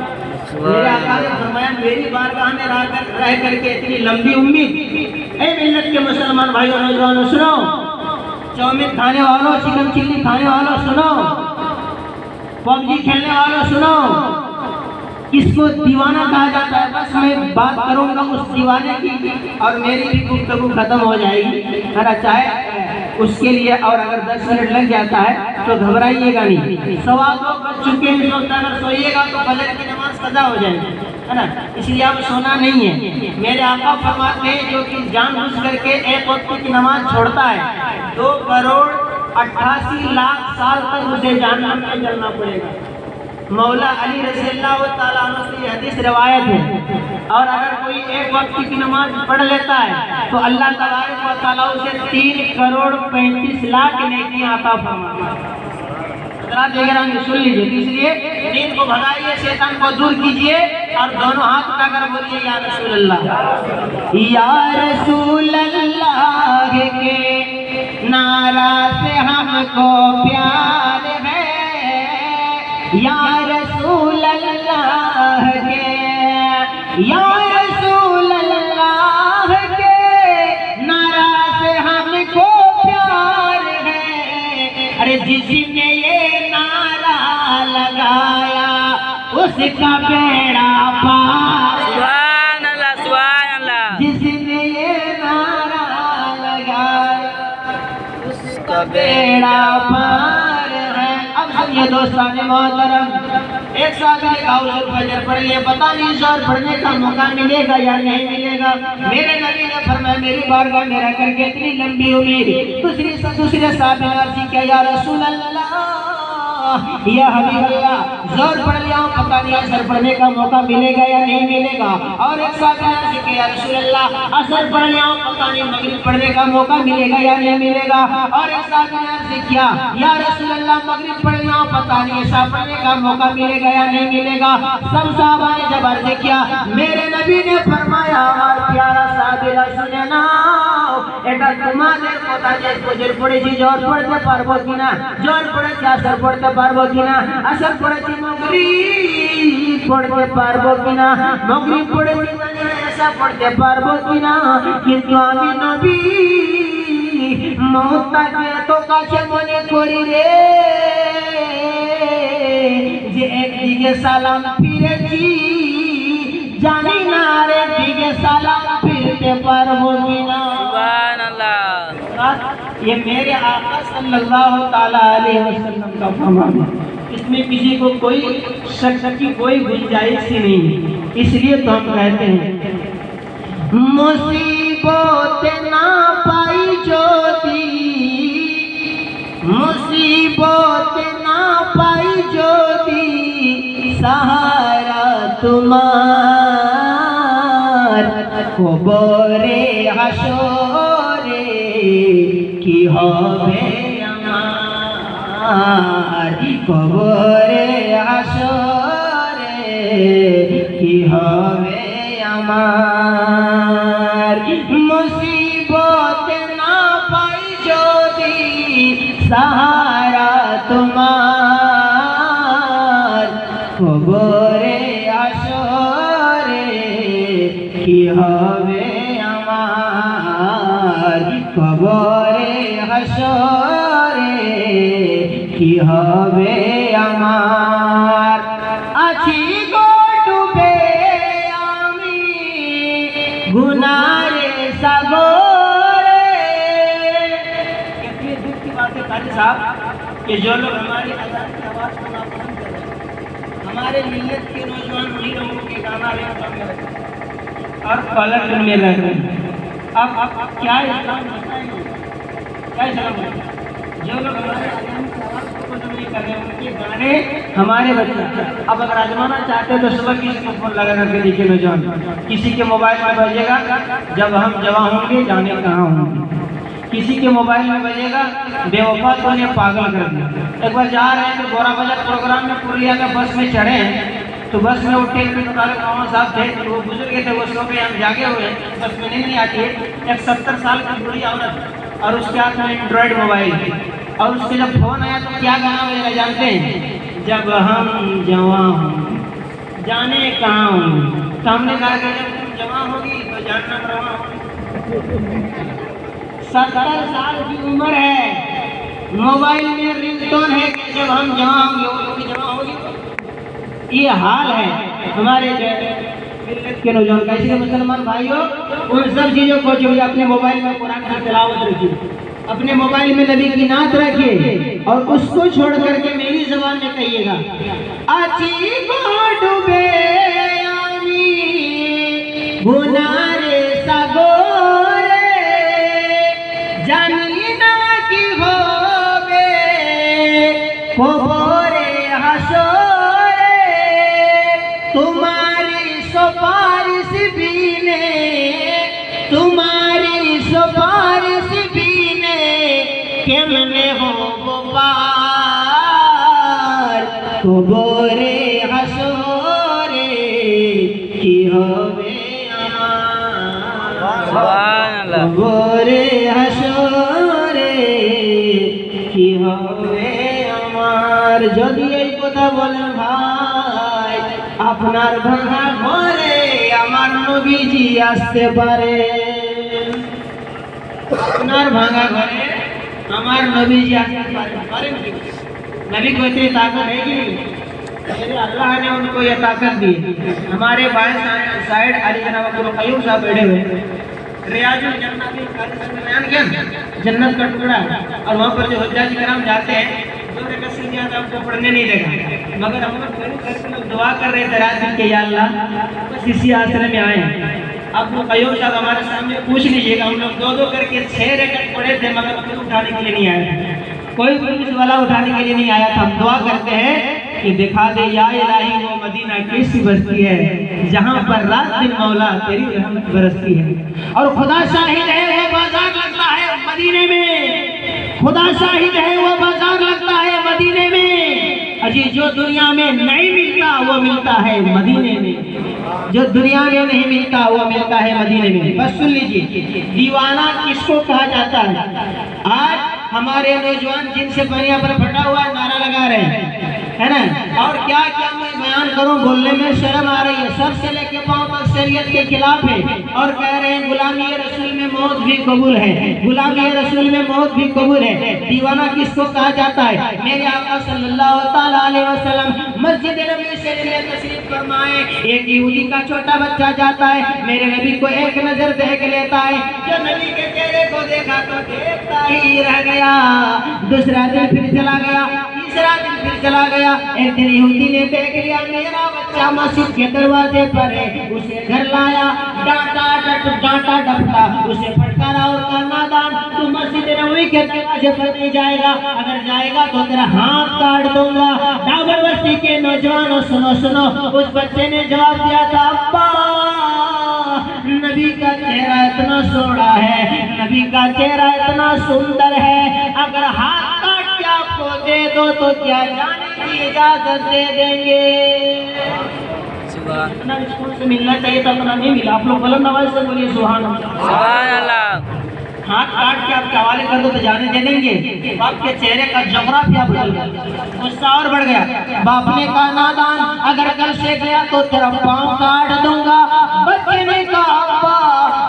मेरे आका ने फरमाया, मेरी बारगाह में रह करके इतनी लंबी उम्मीद। ऐ मिल्लत के मुसलमान भाइयों नौजवानों सुनो, चाउमीन खाने वालों, चिकन चिल्ली खाने वालों सुनो, पबजी खेलने वालों सुनो, किसको दीवाना कहा जाता है। बस मैं बात करूंगा उस दीवाने की और मेरी भी गुफ्तगू खत्म हो जाएगी, है ना। चाहे उसके लिए और अगर 10 मिनट लग जाता है तो घबराइएगा नहीं। 2:15 बज चुके हैं, अगर सोइएगा तो फजर की नमाज कज़ा हो जाएगी, है ना। इसलिए अब सोना नहीं है। मेरे आका फरमाते हैं, जो कि जानबूझ करके एक वक्त की नमाज छोड़ता है 2 करोड़ 88 लाख साल तक उसे जहन्नम में जलना पड़ेगा। मौला अली रज़ियल्लाहु ताला अन्हु से हदीस रिवायत है। और अगर कोई एक वक्त की नमाज पढ़ लेता है तो अल्लाह तबारक व तआला उसे 3 करोड़ 35 लाख नेकियां अता फरमाता है। सुन लीजिए, इसलिए नींद को भगाइए, शैतान को दूर कीजिए और दोनों हाथ उठाकर बोलिए या रसूल अल्लाह, या रसूल अल्लाह के नारा से हमको प्यार है, या रसूल अल्लाह के, या रसूल अल्लाह के नारा से हमको प्यार है। अरे जिसने ये नारा लगाया उसका बेड़ा पार। सुभान अल्लाह, सुभान अल्लाह। जिसने ये नारा लगाया उसका बेड़ा पार है। अब ये दोस्तान मोहतरम, एक साथ में गाउल फजर पढ़ लिए, पता नहीं जोर पढ़ने का मौका मिलेगा या नहीं मिलेगा। मेरे नबी ने फरमाया मेरी बारगाह में रह करके इतनी लंबी उम्मीद, दूसरे साहब ने अर्ज़ किया या रसूल अल्लाह, या हबीब अल्लाह, जोर पढ़ लिया हूं, पता नहीं असर पढ़ने का मौका मिलेगा या नहीं मिलेगा। और एक साथ में अर्ज़ किया या रसूल अल्लाह, असर पढ़ लिया हूं, पता नहीं मगरिब पढ़ने का मौका मिलेगा या नहीं मिलेगा। और एक साथ में अर्ज़ किया या रसूल अल्लाह, मगरिब पढ़ लिया हूं, पता नहीं ऐसा पढ़ने का मौका मिलेगा या नहीं मिलेगा। सब साहबा ने जब अर्ज़ किया, मेरे नबी ने फरमाया আমার प्यारा साबिला सुने ना, এটা তোমাদের কথা যে ফজর পড়েছি জোর পড়তে পারবো কিনা, জোর পড়েছি আসর পড়তে পারবো কিনা, আসর পড়েছি মাগরিব পড়তে পারবো কিনা, মাগরিব পড়েছি এশা পড়তে পারবো কিনা। কিন্তু আমি নবী মওতটাকে তো কাছে মনে করি রে, যে একদিকে সালাম ফিরেছি জানি না রে দিকে সালাম ফিরতে পারবো কিনা। सुभान अल्लाह। ये मेरे आका सल्लल्लाहु ताला अलैहि वसल्लम का फरमान है, इसमें किसी को कोई शक की कोई गुंजाइश ही नहीं है। इसलिए तो हम कहते हैं मुसीबत ना पाई ज्योति, मुसीबत ना पाई ज्योति, सहारा तुम्हार কবরে হাসরে কি হবে আমার, কবরে হাসরে কি হবে আমার। মুসিবত না পাই যদি সাহারা তোমার, কবরে হাসরে কি হবে আমার, কবরে হাসরে কি হবে আমার। আছি গো ডুবে আমি गुनारे सागोरे। कितनी दुख की बात है काजी साहब कि जो लोग हमारी अज़ान की आवाज़ को नापसंद कर रहे हैं, हमारे मिल्लत के नौजवान उन्हीं लोगों के गाना और पलट में रह रहे हैं। अब क्या इस्लाम बताएंगे, क्या इस्लाम बताएंगे? जो लोग हमारे अज़ान की आवाज़ को पसंद नहीं कर रहे उनके गाने हमारे बच्चे अब अगर आजमाना चाहते हैं तो सुबह किसी को फोन लगा करके देखिए नौजवान, किसी के मोबाइल में बजेगा जब हम जवां होंगे जाने कहाँ होंगे, किसी के मोबाइल में बजेगा बेवफा तो ने पागल कर दिया। एक बार जा रहे हैं तो गोरा बाजार प्रोग्राम में पुरलिया में बस में चढ़े हैं, तो बस में उठे तो तारक रामा साहब थे, तो वो बुजुर्ग थे, वो सो गए, हम जागे हुए, बस में नहीं आती है। एक 70 साल की बूढ़ी औरत और उसके हाथ में एंड्रॉयड मोबाइल थी, और उसके जब फोन आया तो क्या गाना बजेगा जानते हैं? जब हम जवां होंगे जाने कहाँ होंगे। तो हमने कहा कि जब तुम जवां होगी तो जानना रवां होगी। 70 साल की उम्र है, मोबाइल में रिंगटोन है कि जब हम जवां होंगे वो लोग जवां होगी। ये हाल है हमारे मिल्लत के नौजवान का। इसलिए मुसलमान भाइयों उन सब चीज़ों को जो अपने मोबाइल में कुरान की तिलावत रखिए, अपने मोबाइल में नबी की नात रखिए और उसको छोड़ करके मेरी ज़बान में कहिएगा आची को डूबे आमी गुनारे सागोरे जानी ना की होवे कबरे हाशरे तुम्हारी सुपारिश बीने तुम्हारी सुपारिश बीने केमने हो गोपार कबरे हाशरे की होवे सुभान अल्लाह। कबरे হাসরে কি হবে আমার। যদি এই কথা কথা বলেন ভাই, আপনার ভাঙা ঘরে আমার নবীজি আসতে পারে। আপনার भांगा घरे हमारे नबी जी पारें कि नबी को इतनी ताकत है कि नहीं? अल्लाह ने उनको ये ताकत दी। हमारे बाएं साइड अली जनाब अब्दुल कयूम साहब बैठे हुए, रियाजुल जन्नत का टुकड़ा, और वहाँ पर जो हज्जाज किराम जाते हैं दो रकात से ज़्यादा आपको पढ़ने नहीं देगा। मगर हम लोग दुआ कर रहे थे रात दिन के, या अल्लाह बस इसी आश्रम में आए। आप लोग कयूम साहब हमारे सामने पूछ लीजिएगा, हम लोग 2-2 करके 6 रकात पढ़े थे, मगर कोई उठाने के लिए नहीं आया, कोई पुलिस वाला उठाने के लिए नहीं आया था। हम दुआ करते हैं कि दिखा दे या इलाही वो मदीना कैसी बस्ती है जहाँ पर रात दिन मौला तेरी रहमत बरसती है। और खुदा शाहिद है वो बाजार लगता है मदीने में, खुदा शाहिद है वो बाजार लगता है मदीने में। अजी जो दुनिया में नहीं मिलता वो मिलता है मदीने में, जो दुनिया में नहीं मिलता वो मिलता है मदीने में। बस सुन लीजिए, दीवाना किसको कहा जाता है? आज हमारे नौजवान जिनसे दुनिया पर फटा हुआ नारा लगा रहे हैं, है ना, और क्या क्या मैं बयान करूं, बोलने में शर्म आ रही है। सर से लेके पांव तक शरीयत के खिलाफ है, और कह रहे हैं गुलामी रसूल में मौत भी कबूल है, गुलामी रसूल में मौत भी कबूल है। दीवाना किसको कहा जाता है? मेरे आका सल्लल्लाहु ताला अलैहि वसल्लम मस्जिद नबी शरीफ में तशरीफ फरमाए, एक यहूदी का छोटा बच्चा जाता है, मेरे नबी को एक नजर देख लेता है, जो नबी के चेहरे को देखा तो देखता ही रह गया। दूसरा दिन फिर चला गया, तीसरा दिन फिर चला गया। एक दिन यहूदी ने देख लिया मेरा बच्चा मस्जिद के दरवाजे पर है, उसे घर लाया, डांटा डपटा, उसे फटकारा और कहा नादान तू मस्जिद नबवी के दरवाजे पर नहीं जाएगा, अगर जाएगा तो तेरा हाथ काट दूंगा। डाबर बस्ती के नौजवानों सुनो सुनो, उस बच्चे ने जवाब दिया था अब्बा नबी का चेहरा इतना सोना है, नबी का चेहरा इतना सुंदर है, अगर हाथ काट के आपको दे दो तो क्या जाने की इजाजत दे देंगे? अपना स्कूल से मिलना चाहिए था, अपना नहीं मिला। आप लोग बुलंद आवाज से बोलिए सुभान अल्लाह। हाथ काट के आपके हवाले कर दो तो जाने दे देंगे? बाप के चेहरे का जोग्राफिया बदल गया, गुस्सा और बढ़ गया। बाप ने कहा नादान अगर कल से गया तो तेरा पाँव काट दूंगा। बच्चे ने कहा अब्बा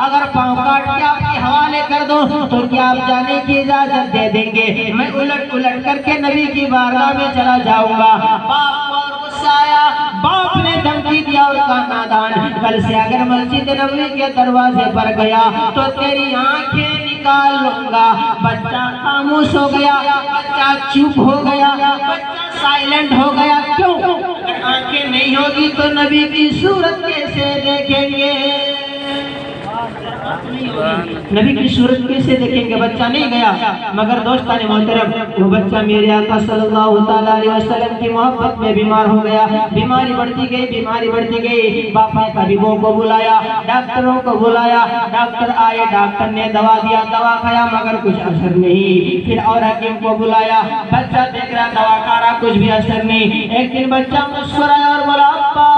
अगर पाँव काट के आपके हवाले कर दो तो क्या आप जाने की इजाजत दे देंगे? मैं उलट उलट करके नबी की बारगाह में चला जाऊंगा। बाप को और गुस्सा आया, बाप ने धमकी दिया और कहा नादान कल से अगर मस्जिद नबवी के दरवाजे पर गया तो तेरी आंखें निकाल लूंगा। बच्चा खामोश हो गया, बच्चा चुप हो गया, बच्चा साइलेंट हो गया। क्यों? आंखें नहीं होगी तो नबी की सूरत कैसे देखेंगे? नबी की सूरत कैसे देखेंगे? बच्चा नहीं गया। मगर दोस्तान मोहतरम वो बच्चा मेरे आका सल्लल्लाहु ताला अलैहि वसल्लम की मोहब्बत में बीमार हो गया। बीमारी बढ़ती गई, बीमारी बढ़ती गई। बाप ने तबीबों को बुलाया, डॉक्टरों को बुलाया, डॉक्टर आए, डॉक्टर ने दवा दिया, दवा खाया मगर कुछ असर नहीं। फिर और हकीम को बुलाया, बच्चा देख रहा, दवा खा रहा, कुछ भी असर नहीं। एक दिन बच्चा मुस्कुराया और बोला अब्बा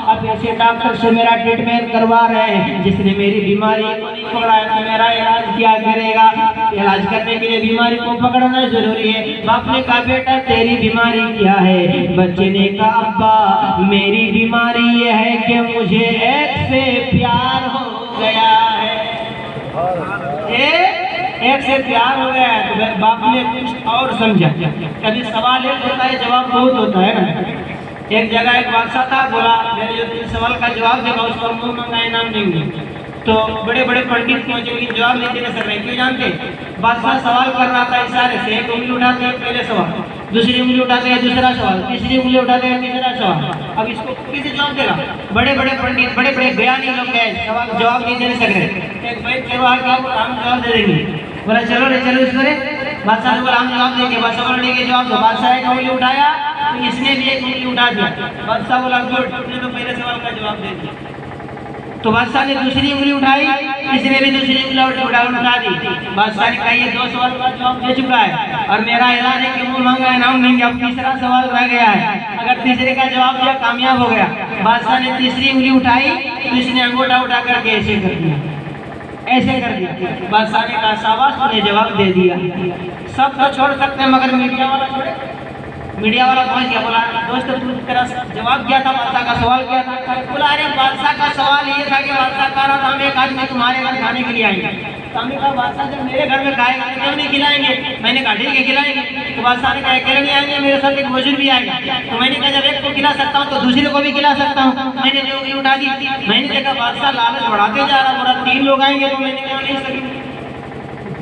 अब ऐसे डॉक्टर से मेरा ट्रीटमेंट करवा रहे हैं, जिसने मेरी बीमारी को नहीं पकड़ा है तो मेरा इलाज क्या करेगा? इलाज करने के लिए बीमारी को पकड़ना जरूरी है। बाप ने कहा बेटा तेरी बीमारी क्या है? बच्चे ने कहा अब्बा मेरी बीमारी ये है कि मुझे एक से प्यार हो गया है। एक से प्यार हो गया है। तो बाप ने कुछ और समझा। कभी सवाल एक होता है, जवाब बहुत होता है ना। एक जगह एक बादशाह था, बोला मेरे जो 3 सवाल का जवाब देगा उसको मुंह मंगा इनाम देंगे। तो बड़े बड़े पंडित पहुंचे, लेकिन जवाब नहीं दे रहे। क्यों जानते? बादशाह सवाल कर रहा था इशारे से, एक उंगली उठाते हैं पहले सवाल, दूसरी उंगली उठाते हैं दूसरा सवाल, तीसरी उंगली उठाते हैं तीसरा सवाल। अब इसको किसी जवाब देगा? बड़े बड़े पंडित, बड़े बड़े ज्ञानी लोग गए, जवाब नहीं दे सक रहे। एक भाई चलो आगे हम जवाब दे देंगे। बोला चलो रे चलो इसको रे। बादशाह ने बोला हम जवाब देंगे। बादशाह बोला नहीं जवाब दो। बादशाह एक उंगली उठाया तो इसने भी एक उंगली उठा दिया। बादशाह बोला गुड, तुमने तो पहले सवाल का जवाब दे दिया। तो बादशाह ने दूसरी उंगली उठाई, इसने भी दूसरी उंगली उठा दी। बादशाह ने कहा ये 2 सवाल का जवाब दे चुका है और मेरा ऐलान है कि मुंह मांगा इनाम देंगे। अब तीसरा सवाल रह गया है, अगर तीसरे का जवाब दिया कामयाब हो गया। बादशाह ने तीसरी उंगली उठाई तो इसने अंगूठा उठा करके ऐसे कर दिया, ऐसे कर दिया। बादशाह ने कहा शाबाश तूने जवाब दे दिया। सब तो छोड़ सकते हैं मगर मीडिया वाला छोड़े? मीडिया वाला पहुंच गया, बोला दोस्त तू तेरा जवाब क्या था, बादशाह का सवाल क्या था? बोला अरे बादशाह का सवाल ये था कि बादशाह कह रहा था हम एक आदमी तुम्हारे घर खाने के लिए आएंगे। तो हमने कहा बादशाह जब मेरे घर में खाएगा तो क्यों नहीं खिलाएंगे? मैंने कहा ठीक है खिलाएंगे। तो बादशाह ने कहा अकेले नहीं आएंगे, मेरे साथ एक मौजूद भी आएगा। तो मैंने कहा जब एक को खिला सकता हूँ तो दूसरे को भी खिला सकता हूँ। मैंने उंगली उठा दी। मैंने देखा बादशाह लालच बढ़ाते जा रहा, बोला 3 लोग आएंगे तो मैंने कहा नहीं सकेंगे,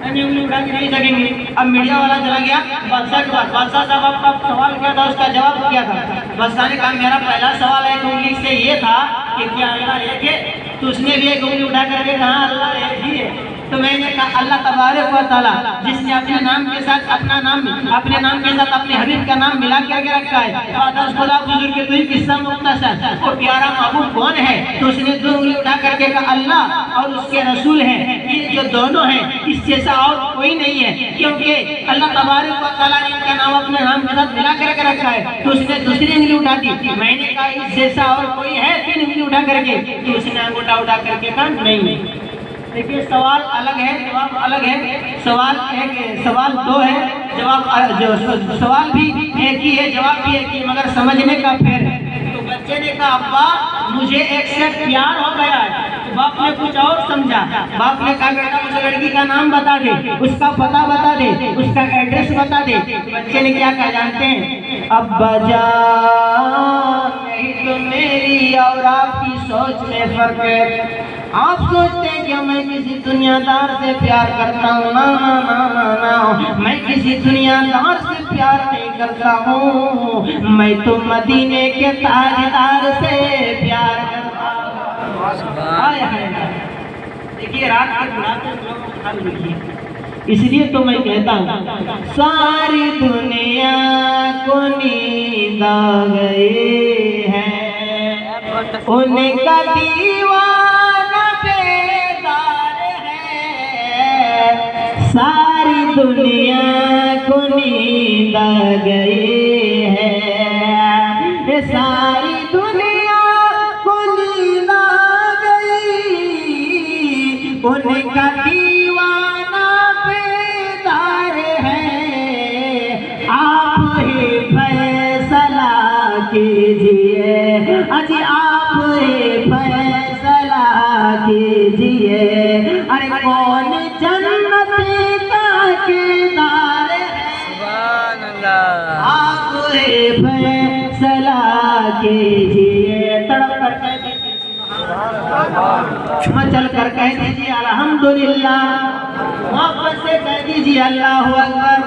मैंने उंगली उठा के नहीं सकेंगे। अब मीडिया वाला चला गया बादशाह के पास, बादशाह साहब आपका सवाल क्या था, उसका जवाब क्या था? बादशाह ने कहा मेरा पहला सवाल एक उंगली से ये था कि क्या अल्लाह एक है? तो उसने भी एक उंगली उठा करके कहा अल्लाह एक ही है। तो मैंने कहा अल्लाह तबारक व तआला जिसने अपने नाम के साथ अपना नाम, अपने नाम के साथ अपने हबीब का नाम मिला करके रखा है। खुदा बुजुर्ग के कोई किस्सा मुख्तसर, वो प्यारा महबूब कौन है? तो उसने 2 उंगली उठा करके कहा अल्लाह और उसके रसूल है, ये जो दोनों हैं इस जैसा और कोई नहीं है, क्योंकि अल्लाह तबारक व तआला ने इनका नाम अपने नाम के साथ मिला करके रखा है। तो उसने दूसरी उंगली उठा दी। मैंने कहा इस जैसा और कोई है? 3 उंगली उठा करके। तो उसने अंगूठा उठा करके कहा नहीं। देखिए सवाल अलग है, जवाब अलग है। सवाल एक, सवाल 2 है, जवाब जो सवाल भी एक ही है, जवाब भी एक ही, मगर समझने का फेर है। तो बच्चे ने कहा अब्बा मुझे एक से प्यार हो गया है। तो बाप ने कुछ और समझा। बाप ने कहा बेटा मुझे लड़की का नाम बता दे, उसका पता बता दे, उसका एड्रेस बता दे। बच्चे ने क्या कहा जानते हैं? अब्बा जान यही तो मेरी और आपकी सोच में फर्क है। आप सोचते हैं कि मैं किसी दुनियादार से प्यार करता हूँ, ना ना ना ना ना, मैं किसी दुनियादार से प्यार नहीं करता हूँ, मैं तो मदीने के ताजदार से प्यार करता हूँ। देखिए रात के बुढ़ाते लोग देखिए, इसलिए तो मैं कहता हूँ सारी दुनिया को नींद आ गई है, उनका दीवाना बेदार है। सारी दुनिया को नींद आ गई है, सारी दुनिया को नींद आ गई, उनका दीवाना बेदार है। आप ही फैसला कीजिए, अजी आप ही फैसला कीजिए, अरे कौन जन्नत का किरदार है? सुभान अल्लाह। आप ही फैसला कीजिए। तड़प कर कह दीजिए मचल कर कह दीजिए अल्हम्दुलिल्लाह, मोहब्बत से कह दीजिए अल्लाहु अकबर।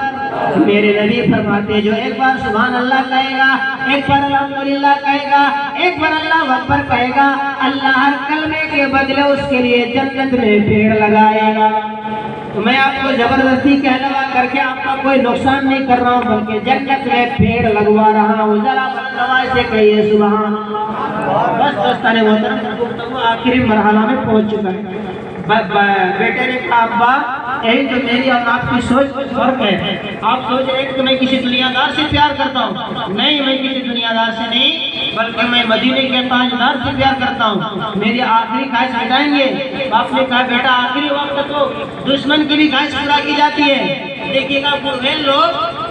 मेरे नबी फरमाते जो एक बार सुभान अल्लाह कहेगा, एक बार अल्हम्दुलिल्लाह कहेगा, एक बार अल्लाहु अकबर कहेगा, अल्लाह हर कलमे के बदले उसके लिए जन्नत में पेड़ लगाएगा। तो मैं आपको जबरदस्ती कहलवा करके आपका कोई नुकसान नहीं कर रहा हूँ, बल्कि जन्नत में पेड़ लगवा रहा हूँ। जरा बदलवाई से कहिए सुभान। बस दोस्ताने मोहतरम आखिरी मरहला में पहुँच चुका है। बेटे ने कहा अब्बा यही तो मेरी और आपकी सोच फर्क है। आप सोच रहे कि मैं किसी दुनियादार से प्यार करता हूँ, नहीं मैं किसी दुनियादार से नहीं, बल्कि मैं मदीने के ताजदार से प्यार करता हूँ। मेरी आखिरी ख्वाहिश मिटाएंगे। बाप ने कहा बेटा आखिरी वक्त तो दुश्मन की भी ख्वाहिश पूरा की जाती है। देखिएगा बुढ़े लोग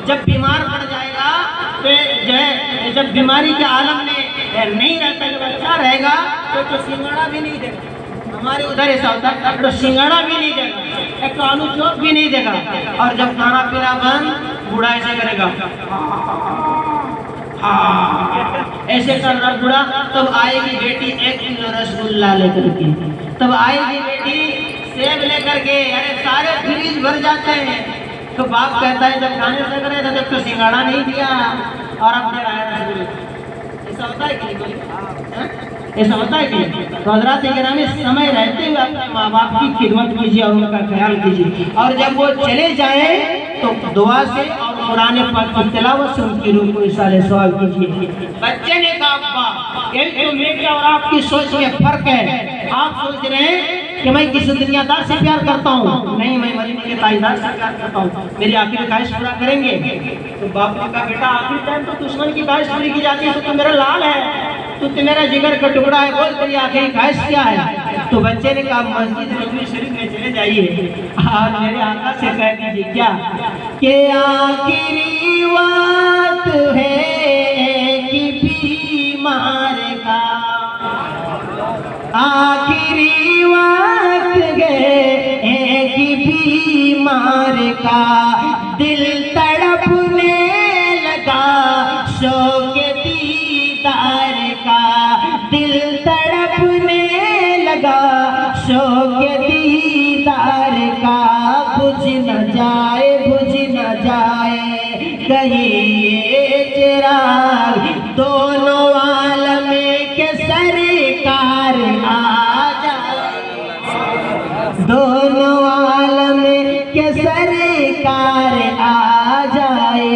जब बीमार पड़ जाएगा तो जो है जब बीमारी के आलम में नहीं रहता, जब अच्छा रहेगा तो सिंगाड़ा भी नहीं देगा। हमारे उधर ऐसा होता है तो सिंगाड़ा भी नहीं देगा, एक तो आलू चौक भी नहीं देगा, और जब खाना पीना बंद बूढ़ा ऐसे करेगा ऐसे कर रहा बूढ़ा। तब आएगी बेटी 1 किलो रसगुल्ला लेकर के, तब आएगी बेटी सेब लेकर के, अरे सारे फ्रिज भर जाते हैं। तो बाप कहता है जब खाने से करे जब तो सिंगाड़ा नहीं दिया और अब दे रहा है रसगुल्ला। ऐसा होता है कि नहीं? ऐसा होता है कि? तो हज़रात गिरामी समय रहते हुए अपने माँ बाप की खिदमत कीजिए और उनका ख्याल कीजिए, और जब वो चले जाए तो दुआ से और कुरान पाक की तिलावत से उनकी रूह को इसाले सवाल कीजिए। बच्चे ने कहा अब्बा यही तो मेरी और आपकी सोच में फर्क है। आप सोच रहे हैं कि मैं किसी दुनियादार से प्यार करता हूँ, नहीं मैं मदीने के ताजदार से प्यार करता हूँ। मेरी आखिरी ख्वाहिश पूरा करेंगे? तो बाप ने कहा बेटा आखिरी टाइम तो दुश्मन की ख्वाहिश पूरी की जाती है, तो तू मेरा लाल है, तू मेरा जिगर का टुकड़ा है, बोल तेरी आखिरी ख्वाहिश क्या है? तो बच्चे ने कहा मस्जिद नबवी शरीफ में चले जाइए और मेरे आका से कह दीजिए क्या कि आखिरी बात है कि बीमार का, आखिरी वक्त है कि बीमार का दिल तड़पने लगा शौक दीदार का, दिल तड़पने लगा शौक दीदार का। बुझ न जाए कहीं ये चिराग, दोनों आलम के सरकार आ जाए, दोनों आलम के सरकार आ जाए।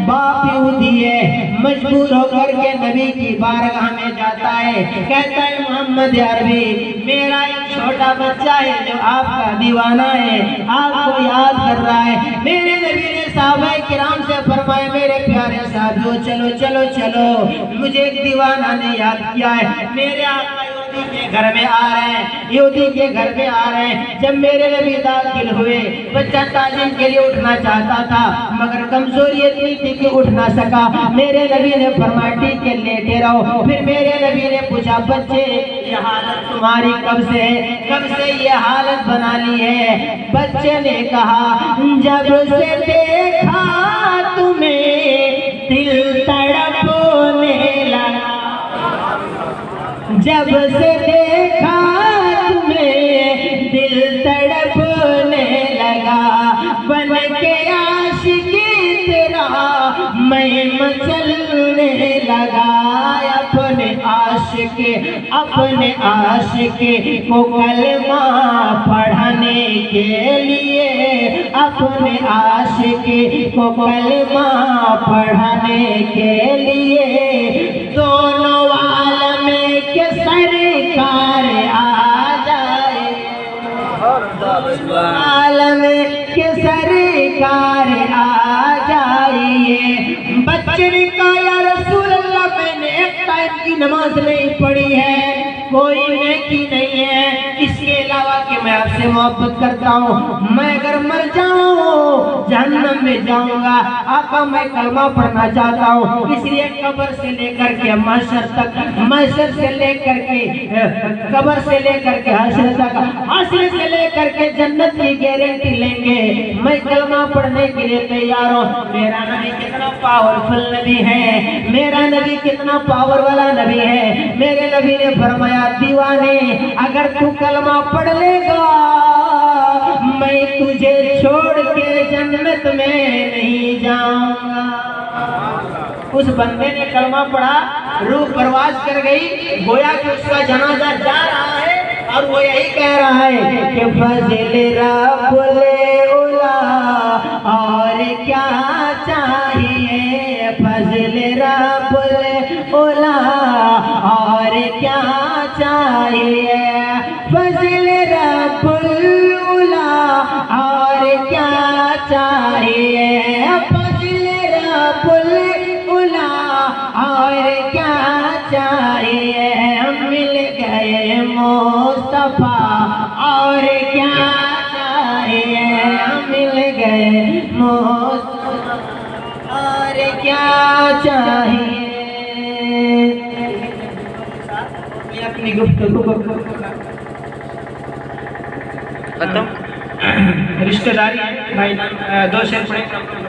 बाप यहूदी है, मजबूर होकर के नबी की बारगाह में जाता है, कहता है मोहम्मद अरबी, मेरा एक छोटा बच्चा है जो आपका दीवाना है, आपको याद कर रहा है। मेरे नबी ने साहबाए किराम से फरमाया, मेरे प्यारे साथियों चलो चलो चलो, मुझे एक दीवाना ने याद किया है। मेरे आका यहूदी के घर में आ रहे हैं, यहूदी के घर में आ रहे हैं। जब मेरे नबी दाखिल हुए, बच्चा तालीम के लिए उठना चाहता था मगर कमजोरी इतनी थी कि उठ ना सका। मेरे नबी ने फरमाया ठीक है लेटे रहो। फिर मेरे नबी ने पूछा, बच्चे ये हालत तुम्हारी कब से है, कब से ये हालत बना ली है? बच्चे ने कहा, जब से देखा तुम्हें दिल तड़पने लगा, जब से देखा तुम्हें दिल तड़पने लगा, बन के आशिकी तेरा मैं मचलने लगा। अपने आशिक को कलमा पढ़ने के लिए, अपने आशिक को कलमा पढ़ने के लिए, दोनों आलम के सरकार आ जाए, आलम के सरकार आ जाइए। बच्चे ने कहा, या रसूल अल्लाह, मैंने एक टाइम की नमाज नहीं पढ़ी है, कोई नेकी नहीं है, इसके अलावा कि मैं आपसे मोहब्बत करता हूँ, मैं अगर मर जाऊँ जहन्नम में जाऊंगा। आका मैं कलमा पढ़ना चाहता हूँ, इसलिए कब्र से लेकर के महशर तक, महशर से लेकर के कब्र से लेकर के हश्र तक, हश्र से लेकर के जन्नत की गारंटी लेंगे। मैं कलमा पढ़ने के लिए तैयार हूँ। मेरा नबी कितना पावरफुल नबी है, मेरा नबी कितना पावर वाला नबी है। मेरे नबी ने फरमाया, दीवाने अगर तू कलमा पढ़ लेगा मैं तुझे छोड़ के जन्नत में नहीं जाऊंगा। उस बंदे ने कलमा पढ़ा, रूह परवाज कर गई, गोया कि उसका जनाजा जा रहा है और वो यही कह रहा है कि फज़ल रब्बुल उला और क्या चाहिए, फज़ल रब्बुल उला और क्या चाहिए, फज़ल रब्बुल उला और क्या चाहिए, फज़ल रब्बुल उला और क्या चाहिए। मिल गए मुस्तफा और क्या चाहिए, मिल गए मुस्तफा और क्या चाहिए। अपनी गुफ्तगू को खत्म। रिश्तेदारी भाई दो शेर पढ़े।